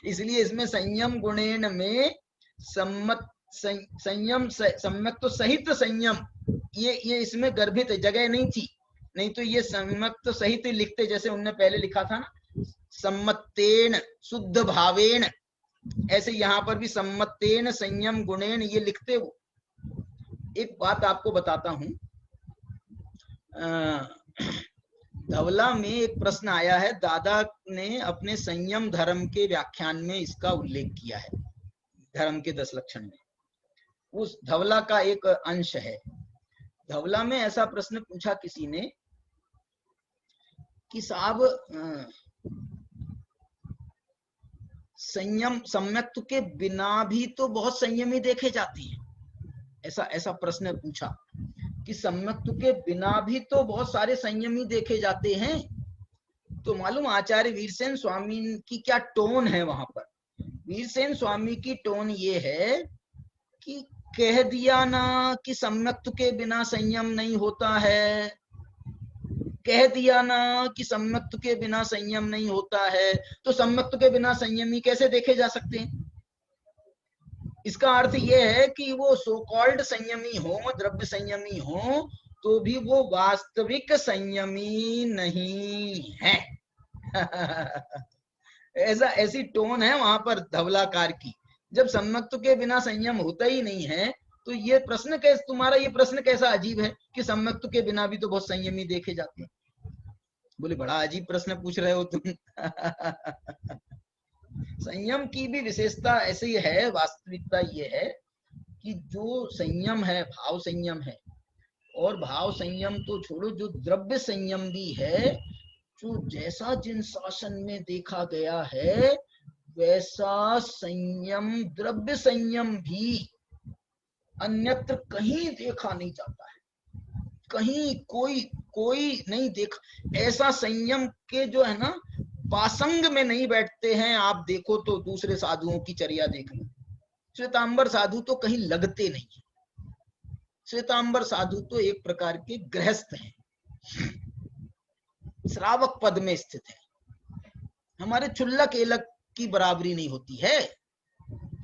A: इसलिए इसमें संयम गुणेन में संयम सम्यक्त्व सहित संयम, ये इसमें गर्भित जगह नहीं थी। नहीं तो ये सम्यक्त्व सहित लिखते, जैसे उनने पहले लिखा था ना, सम्मत्तेन शुद्ध भावेन, ऐसे यहाँ पर भी सम्मत्तेन संयम गुणेन ये लिखते वो। एक बात आपको बताता हूं, धवला में एक प्रश्न आया है, दादा ने अपने संयम धर्म के व्याख्यान में इसका उल्लेख किया है, धर्म के 10 लक्षण में। उस धवला का एक अंश है। धवला में ऐसा प्रश्न पूछा किसी ने कि साहब संयम सम्यक्त्व के बिना भी तो बहुत संयमी देखे जाते हैं। ऐसा प्रश्न पूछा कि सम्यक्त्व के बिना भी तो बहुत सारे संयमी देखे जाते हैं। तो मालूम आचार्य वीरसेन स्वामी की क्या टोन है वहां पर? वीरसेन स्वामी की टोन ये है कि कह दिया ना कि सम्यक्त्व के बिना संयम नहीं होता है, कह दिया ना कि सम्यक्त्व के बिना संयम नहीं होता है, तो सम्यक्त्व के बिना संयमी कैसे देखे जा सकते हैं? इसका अर्थ यह है कि वो सो कॉल्ड संयमी हो, द्रव्य संयमी हो, तो भी वो वास्तविक संयमी नहीं है। ऐसी टोन है वहां पर धवलाकार की। जब सम्यक्त्व के बिना संयम होता ही नहीं है, तो ये प्रश्न कैसे, तुम्हारा ये प्रश्न कैसा अजीब है कि सम्यक्त्व के बिना भी तो बहुत संयमी देखे जाते हैं। बोले बड़ा अजीब प्रश्न पूछ रहे हो तुम। संयम की भी विशेषता ऐसी है, वास्तविकता ये है कि जो संयम है, भाव संयम है, और भाव संयम तो छोड़ो, जो द्रव्य संयम भी है, जो जैसा जिन शासन में देखा गया है वैसा संयम, द्रव्य संयम भी अन्यत्र कहीं देखा नहीं जाता है, कहीं कोई नहीं देखा ऐसा संयम के जो है ना पासंग में नहीं बैठते हैं। आप देखो तो दूसरे साधुओं की चर्या देख लो, श्वेतांबर साधु तो कहीं लगते नहीं है। श्वेतांबर साधु तो एक प्रकार के गृहस्थ हैं, श्रावक पद में स्थित है। हमारे क्षुल्लक एलक की बराबरी नहीं होती है,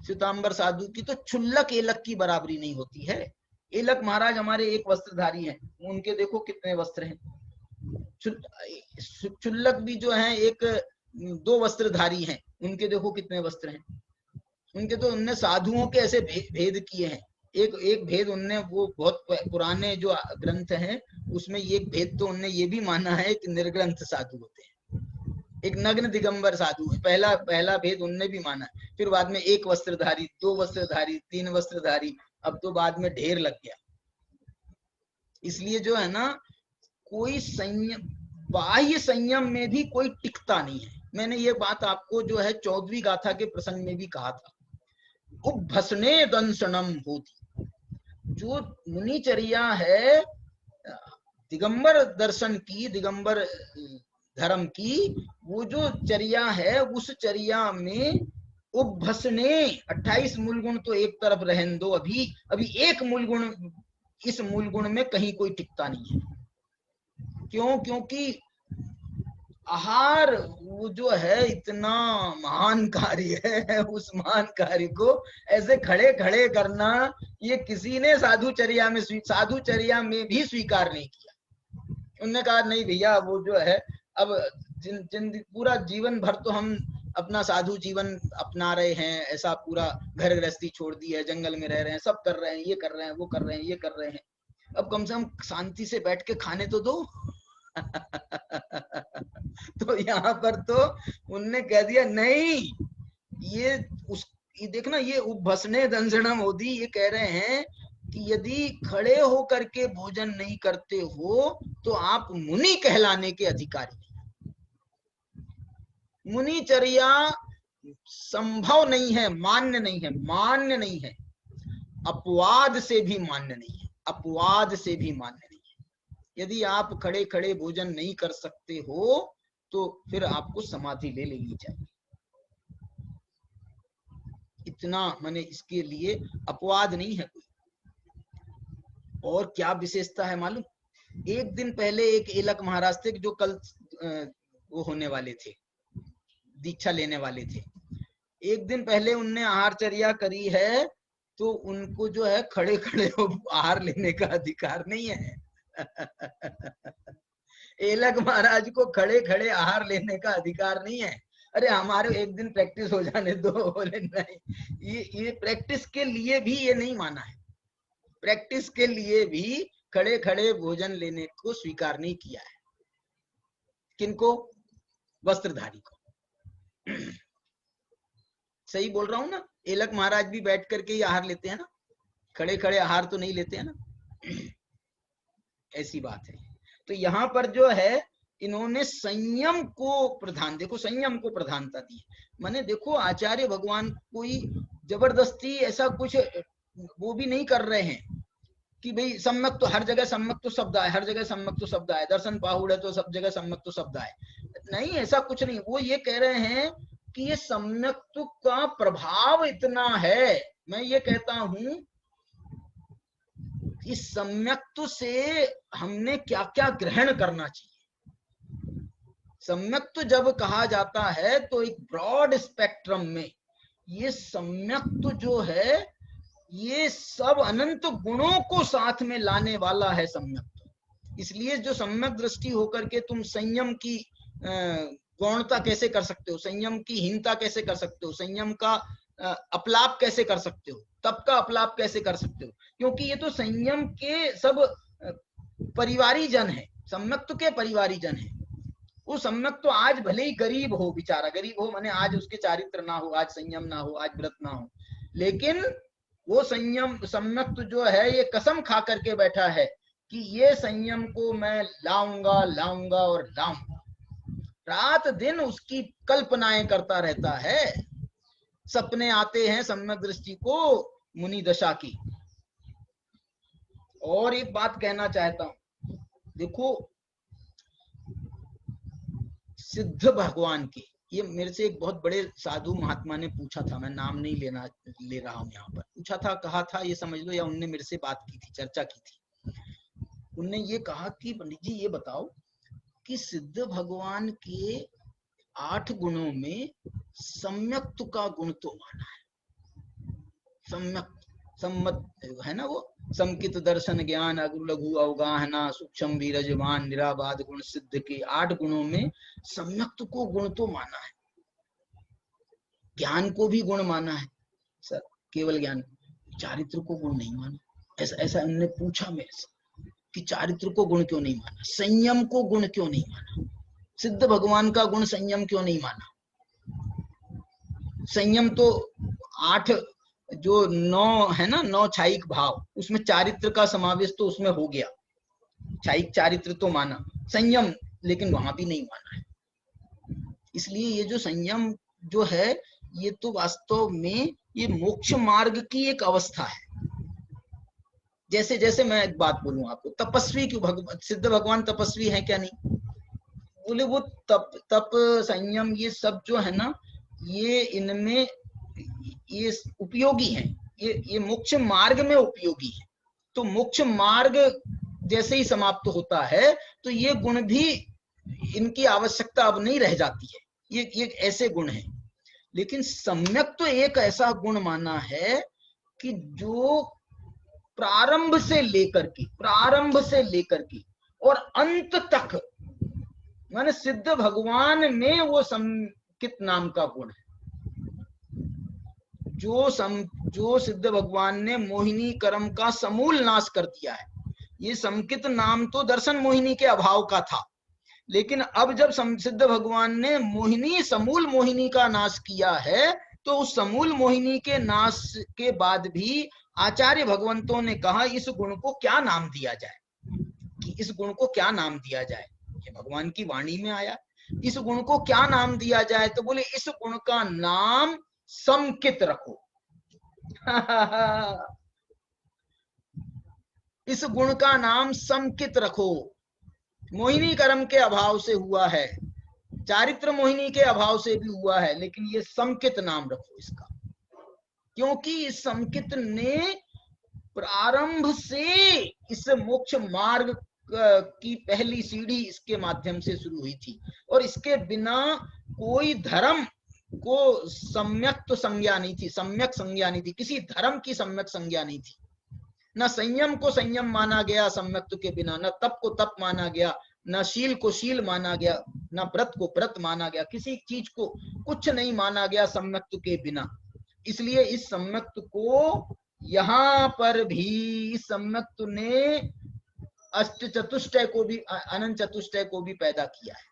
A: श्वेतांबर साधु की तो क्षुल्लक एलक की बराबरी नहीं होती है। एलक महाराज हमारे एक वस्त्रधारी हैं, उनके देखो कितने वस्त्र हैं। क्षुल्लक भी जो हैं एक दो वस्त्रधारी हैं, उनके देखो कितने वस्त्र हैं। उनके तो उनने साधुओं के ऐसे भेद किए हैं। एक भेद उनने, वो बहुत पुराने जो ग्रंथ हैं उसमें एक भेद तो उनने ये भी माना है कि निर्ग्रंथ साधु होते हैं, एक नग्न दिगंबर साधु है। पहला भेद उनने भी माना है। फिर बाद में एक वस्त्रधारी, दो वस्त्रधारी, तीन वस्त्रधारी, अब तो बाद में ढेर लग गया। इसलिए जो है ना कोई संयम, बाह्य संयम में भी कोई टिकता नहीं है। मैंने ये बात आपको जो है 14वीं गाथा के प्रसंग में भी कहा था, उपभसने दंसनम होती। जो मुनिचर्या है दिगंबर दर्शन की, दिगंबर धर्म की, वो जो चर्या है उस चर्या में उपभसने 28 मूल गुण तो एक तरफ रहने दो, अभी एक मूल गुण, इस मूल गुण में कहीं कोई टिकता नहीं है। क्यों? क्योंकि आहार वो जो है इतना महान कार्य है, उस महान कार्य को ऐसे खड़े खड़े करना ये किसी ने साधुचर्या में भी स्वीकार नहीं किया। उन्होंने कहा नहीं भैया, वो जो है अब पूरा जीवन भर तो हम अपना साधु जीवन अपना रहे हैं, ऐसा पूरा घर गृहस्थी छोड़ दी है, जंगल में रह रहे हैं, सब कर रहे हैं, ये कर रहे हैं, वो कर रहे हैं, ये कर रहे हैं, अब कम से कम शांति से बैठ के खाने तो दो। तो यहाँ पर तो उनने कह दिया नहीं, ये देखना, ये उपभसने दंसनम होती, ये कह रहे हैं कि यदि खड़े होकर के भोजन नहीं करते हो तो आप मुनि कहलाने के अधिकारी नहीं। मुनिचर्या संभव नहीं है, मान्य नहीं है, मान्य नहीं है, अपवाद से भी मान्य नहीं है, अपवाद से भी मान्य नहीं है। यदि आप खड़े खड़े भोजन नहीं कर सकते हो तो फिर आपको समाधि ले लेनी चाहिए। इतना माने इसके लिए अपवाद नहीं है कोई। और क्या विशेषता है मालूम? एक दिन पहले एक एलक महाराज थे जो कल वो होने वाले थे, दीक्षा लेने वाले थे। एक दिन पहले उनने आहारचर्या करी है तो उनको जो है खड़े खड़े आहार लेने का अधिकार नहीं है। एलक महाराज को खड़े खड़े आहार लेने का अधिकार नहीं है। अरे हमारे एक दिन प्रैक्टिस हो जाने दो, बोले नहीं, ये प्रैक्टिस के लिए भी ये नहीं माना है, प्रैक्टिस के लिए भी खड़े खड़े भोजन लेने को स्वीकार नहीं किया है। किनको? वस्त्रधारी को। सही बोल रहा हूं ना? एलक महाराज भी बैठ करके ही आहार लेते हैं ना, खड़े खड़े आहार तो नहीं लेते हैं ना। ऐसी बात है। तो यहाँ पर जो है इन्होंने संयम को प्रधान, देखो संयम को प्रधानता दी। माने देखो आचार्य भगवान कोई जबरदस्ती ऐसा कुछ वो भी नहीं कर रहे हैं कि भाई सम्यक तो हर जगह सम्यक तो शब्द आए, हर जगह सम्यक तो शब्द आए, दर्शन पाहुड़ है तो सब जगह सम्यक तो शब्द आए। नहीं, ऐसा कुछ नहीं। वो ये कह रहे हैं कि ये सम्यक्त्व का प्रभाव इतना है। मैं ये कहता हूं इस सम्यक्त्व से हमने क्या क्या ग्रहण करना चाहिए। सम्यक्त्व जब कहा जाता है तो एक ब्रॉड स्पेक्ट्रम में ये सम्यक्त्व जो है ये सब अनंत गुणों को साथ में लाने वाला है सम्यक्त्व। इसलिए जो सम्यक दृष्टि होकर के तुम संयम की गौणता कैसे कर सकते हो, संयम की हीनता कैसे कर सकते हो, संयम का अपलाप कैसे कर सकते हो, तप का अपलाप कैसे कर सकते हो, क्योंकि ये तो संयम के सब परिवारी जन है, सम्यक्त्व के परिवारी जन है। वो सम्यक तो आज भले ही गरीब हो, बेचारा गरीब हो, माने आज उसके चारित्र ना हो, आज संयम ना हो, आज व्रत ना हो, लेकिन वो संयम सम्यक्त जो है ये कसम खा करके बैठा है कि ये संयम को मैं लाऊंगा लाऊंगा और लाऊंगा। रात दिन उसकी कल्पनाएं करता रहता है, सपने आते हैं सम्यक दृष्टि को मुनि दशा की। और एक बात कहना चाहता हूं, देखो सिद्ध भगवान के, ये मेरे से एक बहुत बड़े साधु महात्मा ने पूछा था, मैं नाम नहीं ले रहा हूं यहाँ पर, पूछा था, कहा था, ये समझ लो, या उनने मेरे से बात की थी, चर्चा की थी। उनने ये कहा कि पंडित जी ये बताओ कि सिद्ध भगवान के 8 गुणों में सम्यक्त का गुण तो माना है, सम्यक सम्मत है ना, वो समकित दर्शन ज्ञान अगु लघु अवगाहना सूक्ष्म बीरजमान निराबाद गुण सिद्ध के 8 गुणों में सम्यक्त को गुण तो माना है, ज्ञान को भी गुण माना है सर, केवल ज्ञान, चारित्र को गुण नहीं माना। ऐसा उन्होंने पूछा मेरे से कि चारित्र को गुण क्यों नहीं माना, संयम को गुण क्यों नहीं माना, सिद्ध भगवान का गुण संयम क्यों नहीं माना। संयम तो 8 जो 9 है ना, 9 छायिक भाव, उसमें चारित्र का समावेश तो उसमें हो गया, छायिक चारित्र तो माना, संयम लेकिन वहां भी नहीं माना है। इसलिए ये जो संयम जो है ये तो वास्तव में ये मोक्ष मार्ग की एक अवस्था है। जैसे जैसे मैं एक बात बोलूं आपको, तपस्वी क्यों, सिद्ध भगवान तपस्वी है क्या नहीं, बोले वो तप संयम ये सब जो है ना, ये इनमें ये उपयोगी है, ये मोक्ष मार्ग में उपयोगी है। तो मोक्ष मार्ग जैसे ही समाप्त होता है तो ये गुण भी इनकी आवश्यकता अब नहीं रह जाती है, ये ऐसे गुण हैं। लेकिन सम्यक तो एक ऐसा गुण माना है कि जो प्रारंभ से लेकर के और अंत तक, माने सिद्ध भगवान में वो समकित नाम का गुण है, जो सिद्ध भगवान ने मोहिनी कर्म का समूल नाश कर दिया है। ये समकित नाम तो दर्शन मोहिनी के अभाव का था, लेकिन अब जब सिद्ध भगवान ने समूल मोहिनी का नाश किया है, तो उस समूल मोहिनी के नाश के बाद भी आचार्य भगवंतों ने कहा इस गुण को क्या नाम दिया जाए, कि इस गुण को क्या नाम दिया जाए, ये भगवान की वाणी में आया, इस गुण को क्या नाम दिया जाए, तो बोले इस गुण का नाम समकित रखो। इस गुण का नाम समकित रखो। मोहिनी कर्म के अभाव से हुआ है, चारित्र मोहिनी के अभाव से भी हुआ है, लेकिन ये समकित नाम रखो इसका, क्योंकि इस समकित ने प्रारंभ से इस मोक्ष मार्ग की पहली सीढ़ी इसके माध्यम से शुरू हुई थी, और इसके बिना कोई धर्म को सम्यक तो संज्ञा नहीं थी, सम्यक संज्ञा नहीं थी, किसी धर्म की सम्यक संज्ञा नहीं थी। न संयम को संयम माना गया सम्यक्त के बिना, न तप को तप माना गया, न शील को शील माना गया, न व्रत को व्रत माना गया, किसी चीज को कुछ नहीं माना गया सम्यक्त के बिना। इसलिए इस सम्यक्त को यहाँ पर भी इस सम्यक्त ने अष्ट चतुष्टय को भी, अनंत चतुष्टय को भी पैदा किया है।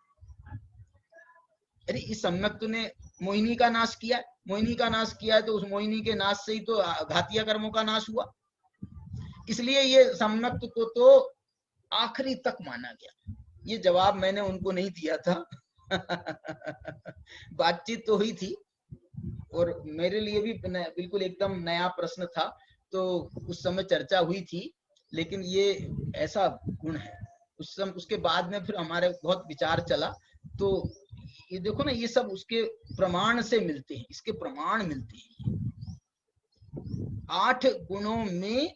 A: अरे इस सम्यक्त ने मोहिनी का नाश किया है, मोहिनी का नाश किया है तो उस मोहिनी के नाश से ही तो घातिया कर्मों का नाश हुआ। इसलिए ये सम्यक्त को तो आखिरी तक माना गया। ये जवाब मैंने उनको नहीं दिया था। बातचीत तो हुई थी और मेरे लिए भी बिल्कुल एकदम नया प्रश्न था, तो उस समय चर्चा हुई थी, लेकिन ये ऐसा गुण है। उसके बाद में फिर हमारे बहुत विचार चला, तो ये देखो ना, ये सब उसके प्रमाण से मिलते हैं, इसके प्रमाण मिलते हैं। 8 गुणों में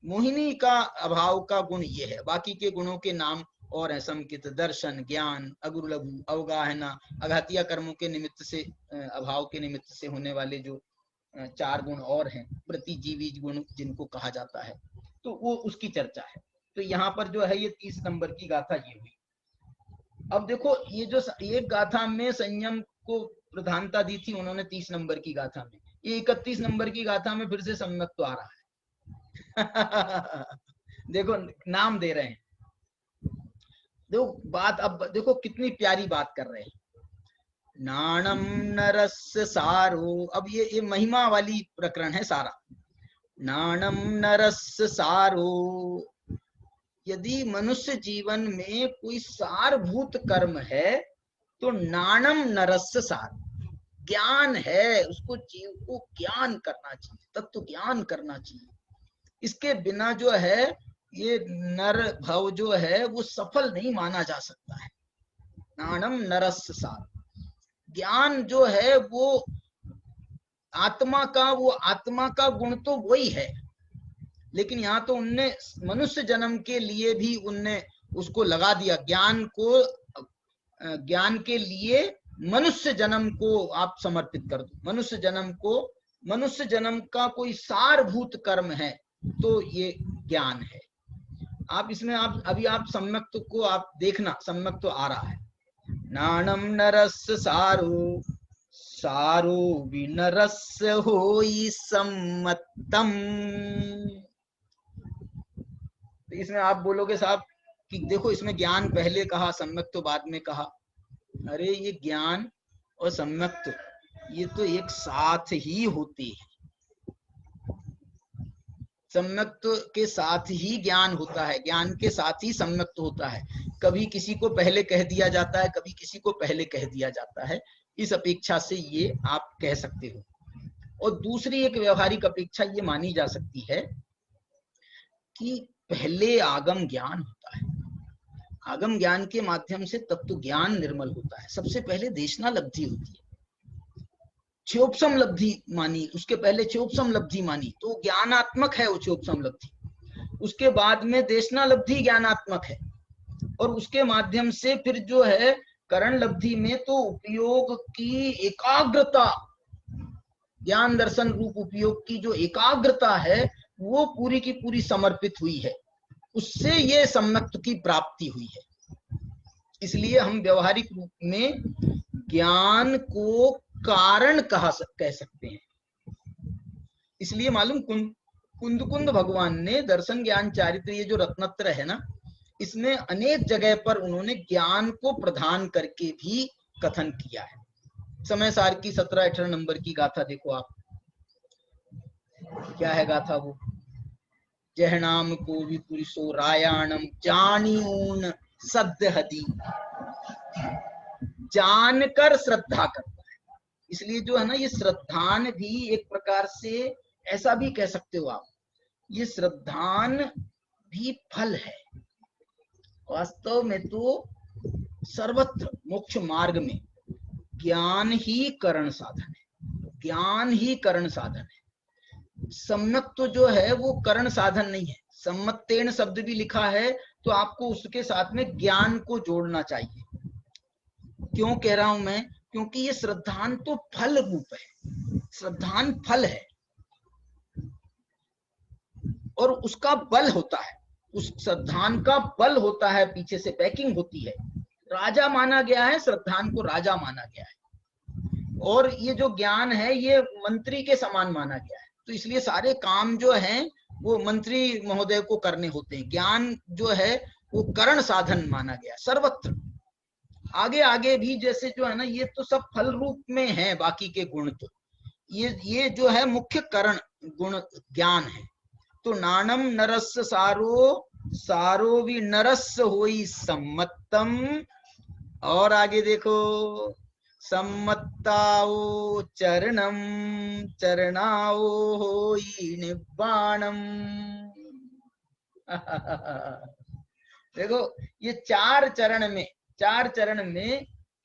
A: मोहिनी का अभाव का गुण ये है, बाकी के गुणों के नाम और है, समकित, दर्शन, ज्ञान, अगुरु लघु, अवगाहना, अघातिया कर्मों के निमित्त से, अभाव के निमित्त से होने वाले जो 4 गुण और हैं, प्रतिजीवी गुण जिनको कहा जाता है, तो वो उसकी चर्चा है। तो यहाँ पर जो है ये 30 नंबर की गाथा ये हुई। अब देखो ये जो एक गाथा में संयम को प्रधानता दी थी उन्होंने 30 नंबर की गाथा में, ये 31 नंबर की गाथा में फिर से सम्यक तो आ रहा है। देखो नाम दे रहे हैं, देखो बात, अब देखो कितनी प्यारी बात कर रहे हैं। नाणम नरस्य सारो, अब ये महिमा वाली प्रकरण है सारा। नाणम नरस्य सारो, यदि मनुष्य जीवन में कोई सारभूत कर्म है तो नाणम नरस्य सारो, ज्ञान है, उसको जीव को ज्ञान करना चाहिए, तत्व ज्ञान करना चाहिए। इसके बिना जो है ये नर भव जो है वो सफल नहीं माना जा सकता है। नाणम नरस्य सारो, ज्ञान जो है वो आत्मा का गुण तो वही है, लेकिन यहाँ तो उनने मनुष्य जन्म के लिए भी उनने उसको लगा दिया, ज्ञान के लिए मनुष्य जन्म को आप समर्पित कर दो। मनुष्य जन्म का कोई सारभूत कर्म है तो ये ज्ञान है। आप इसमें अभी आप सम्यक्त को आप देखना, सम्यक्त तो आ रहा है। नाणम नरस्य सारो, सारो विनरस्य होई सम्मतम। तो इसमें आप बोलोगे साहब कि देखो इसमें ज्ञान पहले कहा, सम्यक्त तो बाद में कहा। अरे ये ज्ञान और सम्यक्त ये तो एक साथ ही होते हैं। सम्यक्त के साथ ही ज्ञान होता है, ज्ञान के साथ ही सम्यक्त होता है। कभी किसी को पहले कह दिया जाता है, कभी किसी को पहले कह दिया जाता है। इस अपेक्षा से ये आप कह सकते हो। और दूसरी एक व्यवहारिक अपेक्षा ये मानी जा सकती है कि पहले आगम ज्ञान होता है, आगम ज्ञान के माध्यम से तत्व ज्ञान निर्मल होता है। सबसे पहले देशना लब्धि होती है, क्षोपसम लब्धि मानी, उसके पहले क्षोपसम लब्धि मानी तो ज्ञानात्मक है वो क्षोपसम लब्धि, उसके बाद में देशना लब्धि ज्ञानात्मक है, और उसके माध्यम से फिर जो है करण लब्धि में तो उपयोग की एकाग्रता, ज्ञान दर्शन रूप उपयोग की जो एकाग्रता है वो पूरी की पूरी समर्पित हुई है, उससे ये सम्यक्त की प्राप्ति हुई है। इसलिए हम व्यवहारिक रूप में ज्ञान को कारण कह सकते हैं। इसलिए मालूम कुंद भगवान ने दर्शन ज्ञान चारित्र, ये जो रत्नत्र है ना, इसमें अनेक जगह पर उन्होंने ज्ञान को प्रदान करके भी कथन किया है। समय सार की 17-18 नंबर की गाथा देखो आप, क्या है गाथा वो, जहनाम को भी पुरुषो रायाणम जानियून सद्य हदी, जानकर श्रद्धा करता है। इसलिए जो है ना ये श्रद्धान भी एक प्रकार से ऐसा भी कह सकते हो आप, ये श्रद्धान भी फल है। वास्तव में तो सर्वत्र मोक्ष मार्ग में ज्ञान ही करण साधन है, ज्ञान ही करण साधन है। सम्यक तो जो है वो करण साधन नहीं है। सम्मत्तेन शब्द भी लिखा है तो आपको उसके साथ में ज्ञान को जोड़ना चाहिए। क्यों कह रहा हूं मैं, क्योंकि ये श्रद्धान तो फल रूप है, श्रद्धान फल है और उसका बल होता है, उस श्रद्धान का बल होता है, पीछे से पैकिंग होती है। राजा माना गया है, श्रद्धान को राजा माना गया है, और ये जो ज्ञान है ये मंत्री के समान माना गया है। तो इसलिए सारे काम जो हैं वो मंत्री महोदय को करने होते हैं। ज्ञान जो है वो करण साधन माना गया सर्वत्र। आगे आगे भी जैसे जो है ना ये तो सब फल रूप में है, बाकी के गुण तो ये जो है मुख्य करण गुण ज्ञान है। तो नानम नरस्य सारो, सारो भी नरस्य होई सम्मतम। और आगे देखो, सम्मत्ताओ चरणम, चरणाओ होई निब्बाणम। देखो ये चार चरण में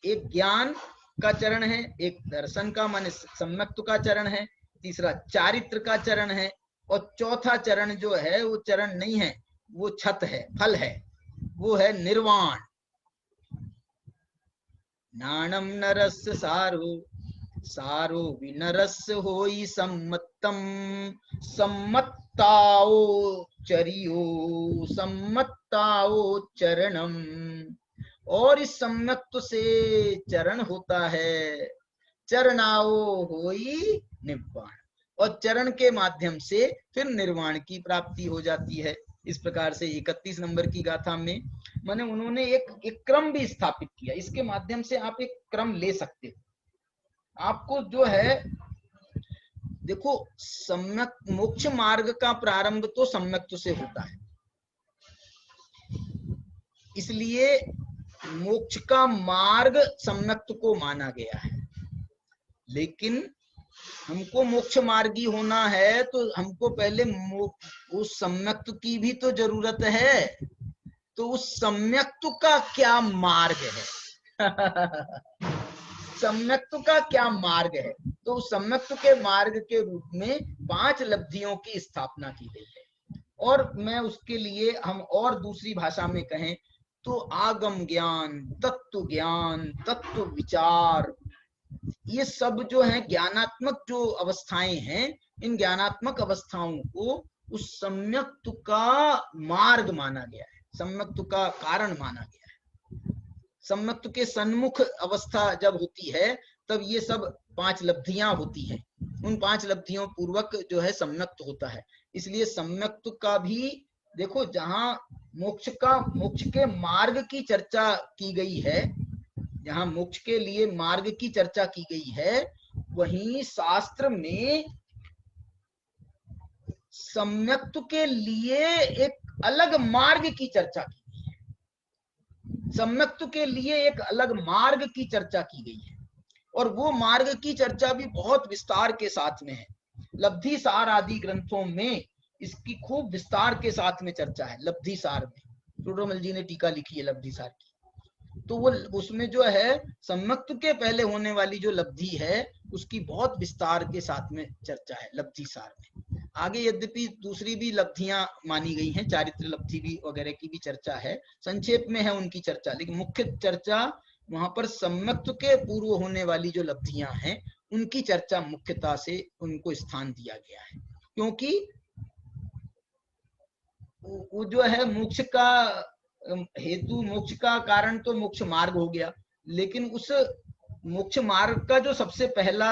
A: एक ज्ञान का चरण है, एक दर्शन का माने सम्यक्त का चरण है, तीसरा चारित्र का चरण है, और चौथा चरण जो है वो चरण नहीं है, वो छत है, फल है, वो है निर्वाण। नाणम नरस्य सारो, सारो विनरस्य होई सम्मतम। सम्मत्ताओ चरियो, सम्मत्ताओ चरणम। और इस सम्यक्त से चरण होता है, चरणाओ होई निब्बाण, और चरण के माध्यम से फिर निर्वाण की प्राप्ति हो जाती है। इस प्रकार से 31 नंबर की गाथा में माने उन्होंने एक क्रम भी स्थापित किया। इसके माध्यम से आप एक क्रम ले सकते हो। आपको जो है देखो, सम्यक मोक्ष मार्ग का प्रारंभ तो सम्यक्त से होता है, इसलिए मोक्ष का मार्ग सम्यक्त को माना गया है। लेकिन हमको मोक्ष मार्गी होना है तो हमको पहले उस सम्यक्त की भी तो जरूरत है। तो उस सम्यक्त का क्या मार्ग है? सम्यक्त का क्या मार्ग है? तो उस सम्यक्त के मार्ग के रूप में 5 लब्धियों की स्थापना की गई है। और मैं उसके लिए हम और दूसरी भाषा में कहें तो आगम ज्ञान, तत्व विचार, ये सब जो है ज्ञानात्मक जो अवस्थाएं हैं, इन ज्ञानात्मक अवस्थाओं को उस सम्यक्त का मार्ग माना गया है, सम्यक्त का कारण माना गया है। सम्यक्त के सन्मुख अवस्था जब होती है तब ये सब 5 लब्धियां होती हैं, उन 5 लब्धियों पूर्वक जो है सम्यक्त होता है। इसलिए सम्यक्त का भी देखो, जहां मोक्ष के मार्ग की चर्चा की गई है, जहां मोक्ष के लिए मार्ग की चर्चा की गई है, वहीं शास्त्र में सम्यक्त के लिए एक अलग मार्ग की चर्चा की गई है। सम्यक्त के लिए एक अलग मार्ग की चर्चा की गई है, और वो मार्ग की चर्चा भी बहुत विस्तार के साथ में है। लब्धि सार आदि ग्रंथों में इसकी खूब विस्तार के साथ में चर्चा है। लब्धि सार में टोडरमल जी ने टीका लिखी है लब्धि सार की, तो वो उसमें जो है सम्यक्त के पहले होने वाली जो लब्धि है उसकी बहुत विस्तार के साथ में चर्चा है लब्धि सार में। आगे यद्यपि दूसरी भी लब्धियां मानी गई हैं, चारित्र लब्धि भी वगैरह की भी चर्चा है, संक्षेप में है उनकी चर्चा, लेकिन मुख्य चर्चा वहां पर सम्यक्त के पूर्व होने वाली जो लब्धियां हैं उनकी चर्चा मुख्यता से उनको स्थान दिया गया है। क्योंकि वो जो है मोक्ष का हेतु, मोक्ष का कारण तो मोक्ष मार्ग हो गया, लेकिन उस मोक्ष मार्ग का जो सबसे पहला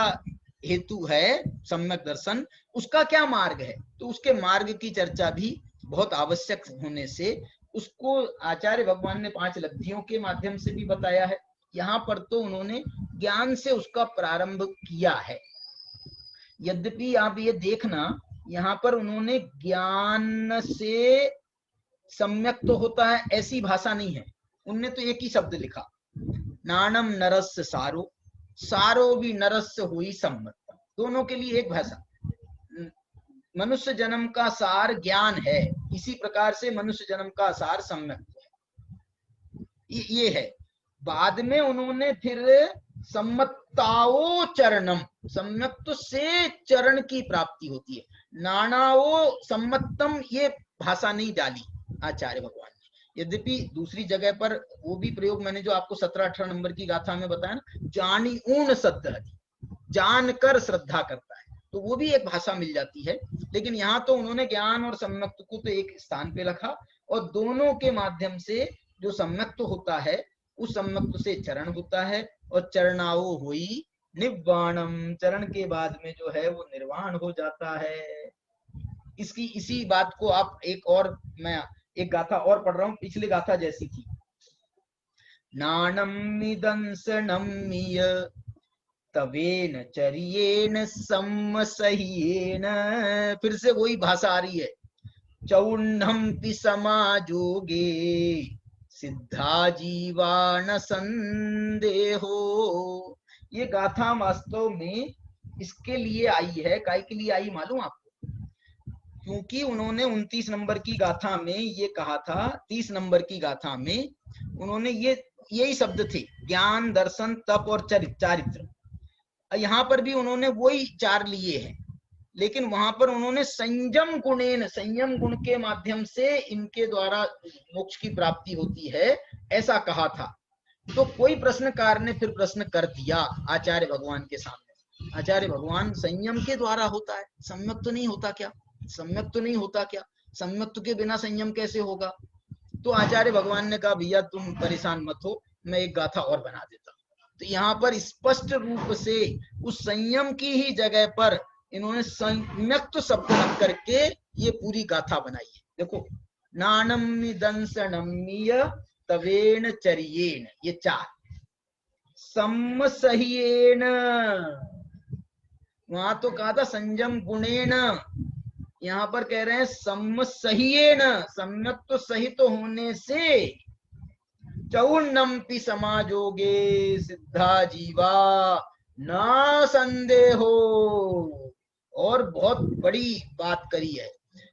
A: हेतु है सम्यक दर्शन, उसका क्या मार्ग है, तो उसके मार्ग की चर्चा भी बहुत आवश्यक होने से उसको आचार्य भगवान ने 5 लब्धियों के माध्यम से भी बताया है। यहाँ पर तो उन्होंने ज्ञान से उसका प्रारंभ किया है। यद्यपि आप ये देखना, यहाँ पर उन्होंने ज्ञान से सम्यक तो होता है ऐसी भाषा नहीं है, उनने तो एक ही शब्द लिखा, नाणम नरस्य सारो, सारो भी नरस्य हुई सम्मत। दोनों के लिए एक भाषा। मनुष्य जन्म का सार ज्ञान है, इसी प्रकार से मनुष्य जन्म का सार सम्यक है, ये है। बाद में उन्होंने फिर सम्मताओ चरणम, सम्यक्त से चरण की प्राप्ति होती है, नानाओ सम्मतम, ये भाषा नहीं डाली आचार्य भगवान ने। यद्यपि दूसरी जगह पर वो भी प्रयोग मैंने जो आपको 17-18 नंबर की गाथा में बताया ना, जानी ऊन सत्य, जानकर श्रद्धा करता है, तो वो भी एक भाषा मिल जाती है। लेकिन यहाँ तो उन्होंने ज्ञान और सम्यक्त को तो एक स्थान पे रखा, और दोनों के माध्यम से जो सम्यक्त होता है उस सम्यक्त से चरण होता है, और चरणाओ हुई निवाणम, चरण के बाद में जो है वो निर्वाण हो जाता है। इसी बात को आप मैं एक गाथा और पढ़ रहा हूं, पिछली गाथा जैसी थी। नाणम निदंसनम्य तवेन चरियेन सम्मसहियेन, फिर से वही भाषा आ रही है, चौन्नम पि समाजोगे सिद्धा जीवान संदेहो। ये गाथा वास्तव में इसके लिए आई है, काय के लिए आई मालूम आपको? क्योंकि उन्होंने 29 नंबर की गाथा में ये कहा था, 30 नंबर की गाथा में उन्होंने यही शब्द थे, ज्ञान, दर्शन, तप और चारित्र। यहाँ पर भी उन्होंने वही 4 लिए हैं, लेकिन वहां पर उन्होंने संयम गुणेन, संयम गुण के माध्यम से इनके द्वारा मोक्ष की प्राप्ति होती है, ऐसा कहा था। तो कोई प्रश्नकार ने फिर प्रश्न कर दिया आचार्य भगवान के सामने, आचार्य भगवान संयम के द्वारा होता है, सम्यक तो नहीं होता क्या? सम्यक तो नहीं होता क्या? सम्यक के बिना संयम कैसे होगा? तो आचार्य भगवान ने कहा, भैया तुम परेशान मत हो, मैं एक गाथा और बना देता हूँ। तो यहाँ पर स्पष्ट रूप से उस संयम की ही जगह पर इन्होंने सम्यक्त शब्द रख करके ये पूरी गाथा बनाई है। देखो, नानम निदंसनम्य तवेन चरियेन, ये 4, सम्मसहियेन वहां तो कहा था संयम गुणेन, यहाँ पर कह रहे हैं सम्मसह्येन, सम्यक तो सहित होने से, चौर्णम्पि समाजोगे सिद्धा जीवा न संदेहो। और बहुत बड़ी बात करी है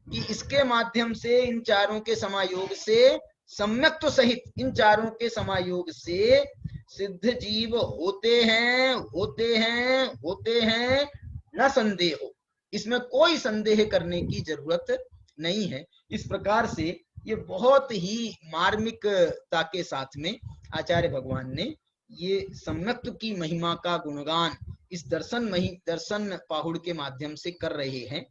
A: कि इसके माध्यम से, इन चारों के समायोग से, सम्यक तो सहित इन चारों के समायोग से सिद्ध जीव होते हैं, होते हैं, होते हैं, न संदेह हो, इसमें कोई संदेह करने की जरूरत नहीं है। इस प्रकार से ये बहुत ही मार्मिकता के साथ में आचार्य भगवान ने ये सम्यक्त्व की महिमा का गुणगान इस दर्शन पाहुड़ के माध्यम से कर रहे हैं।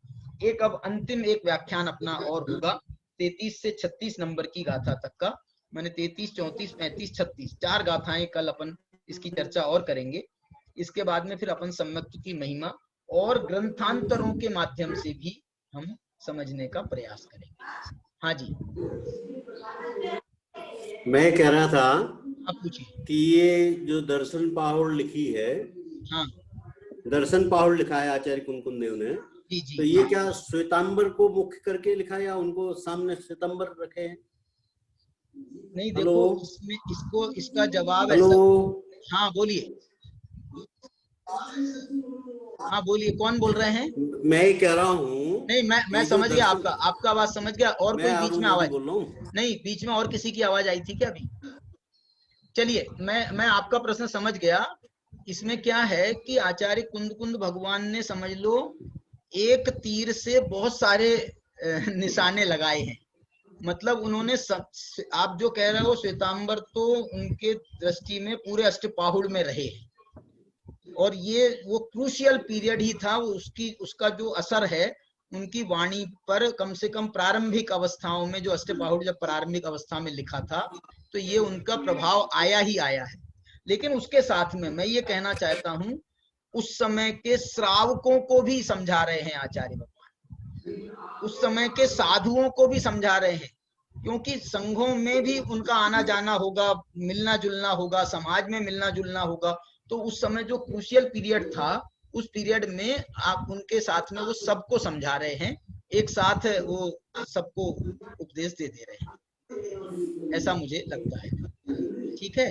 A: एक अब अंतिम एक व्याख्यान अपना और होगा 33 से 36 नंबर की गाथा तक का। मैंने 33, 34, 35, 36 चार गाथाएं कल अपन इसकी चर्चा और करेंगे। इसके बाद में फिर अपन सम्यक्त्व की महिमा और ग्रंथांतरों के माध्यम से भी हम समझने का प्रयास करेंगे। हाँ जी,
B: मैं कह रहा था
A: आप पूछिए।
B: कि ये जो दर्शन पाहुड़ लिखी है,
A: हाँ,
B: दर्शन पाहुड़ लिखा है आचार्य कुंकुन देव ने,
A: जी जी।
B: तो ये क्या श्वेतांबर को मुख्य करके लिखा है या उनको सामने श्वेतांबर रखे हैं?
A: नहीं,
B: हेलो,
A: देखो इसमें इसको इसका जवाब
B: हेलो,
A: ऐसा। हाँ बोलिए, हाँ बोलिए, कौन बोल रहे हैं?
B: मैं ही कह रहा हूँ।
A: नहीं, मैं समझ गया, आपका आवाज समझ गया। और
B: मैं
A: कोई बीच
B: अरुण
A: में
B: मोदी
A: आवाज?
B: बोल रहा हूँ।
A: नहीं, बीच में और किसी की आवाज आई थी क्या अभी? चलिए, मैं आपका प्रश्न समझ गया। इसमें क्या है कि आचार्य कुंद भगवान ने, समझ लो, एक तीर से बहुत सारे निशाने लगाए हैं। मतलब उन्होंने आप जो कह रहे हो श्वेतांबर तो उनके दृष्टि में पूरे अष्टपाहुड़ में रहे हैं, और ये वो क्रूशियल पीरियड ही था। उसका जो असर है उनकी वाणी पर, कम से कम प्रारंभिक अवस्थाओं में, जो अष्टपाहुड़ जब प्रारंभिक अवस्था में लिखा था, तो ये उनका प्रभाव आया ही आया है। लेकिन उसके साथ में मैं ये कहना चाहता हूं, उस समय के श्रावकों को भी समझा रहे हैं आचार्य भगवान, उस समय के साधुओं को भी समझा रहे हैं, क्योंकि संघों में भी उनका आना जाना होगा, मिलना जुलना होगा, समाज में मिलना जुलना होगा। तो उस समय जो क्रूशियल पीरियड था, उस पीरियड में आप उनके साथ में वो सबको समझा रहे हैं, एक साथ वो सबको उपदेश दे दे रहे हैं, ऐसा मुझे लगता है। ठीक है,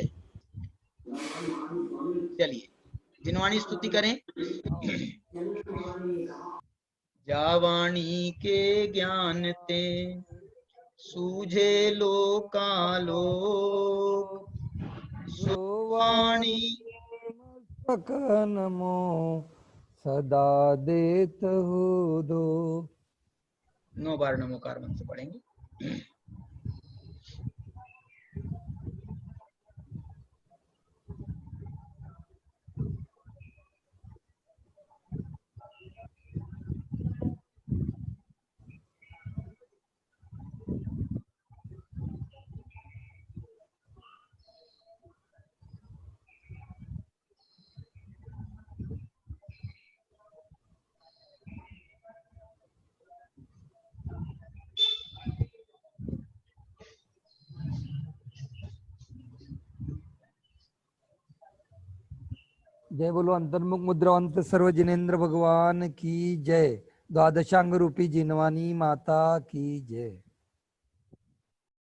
A: चलिए जिनवाणी स्तुति करें। जावाणी के ज्ञान ते सूझे लोकालोक, सुवाणी
C: नमो सदा देत हो दो।
A: 9 बार नमोकार मंत्र पढ़ेंगे।
C: जय बोलो अंतर्मुख मुद्रावंत सर्व जिनेन्द्र भगवान की जय। द्वादशांग रूपी जिनवानी माता की जय।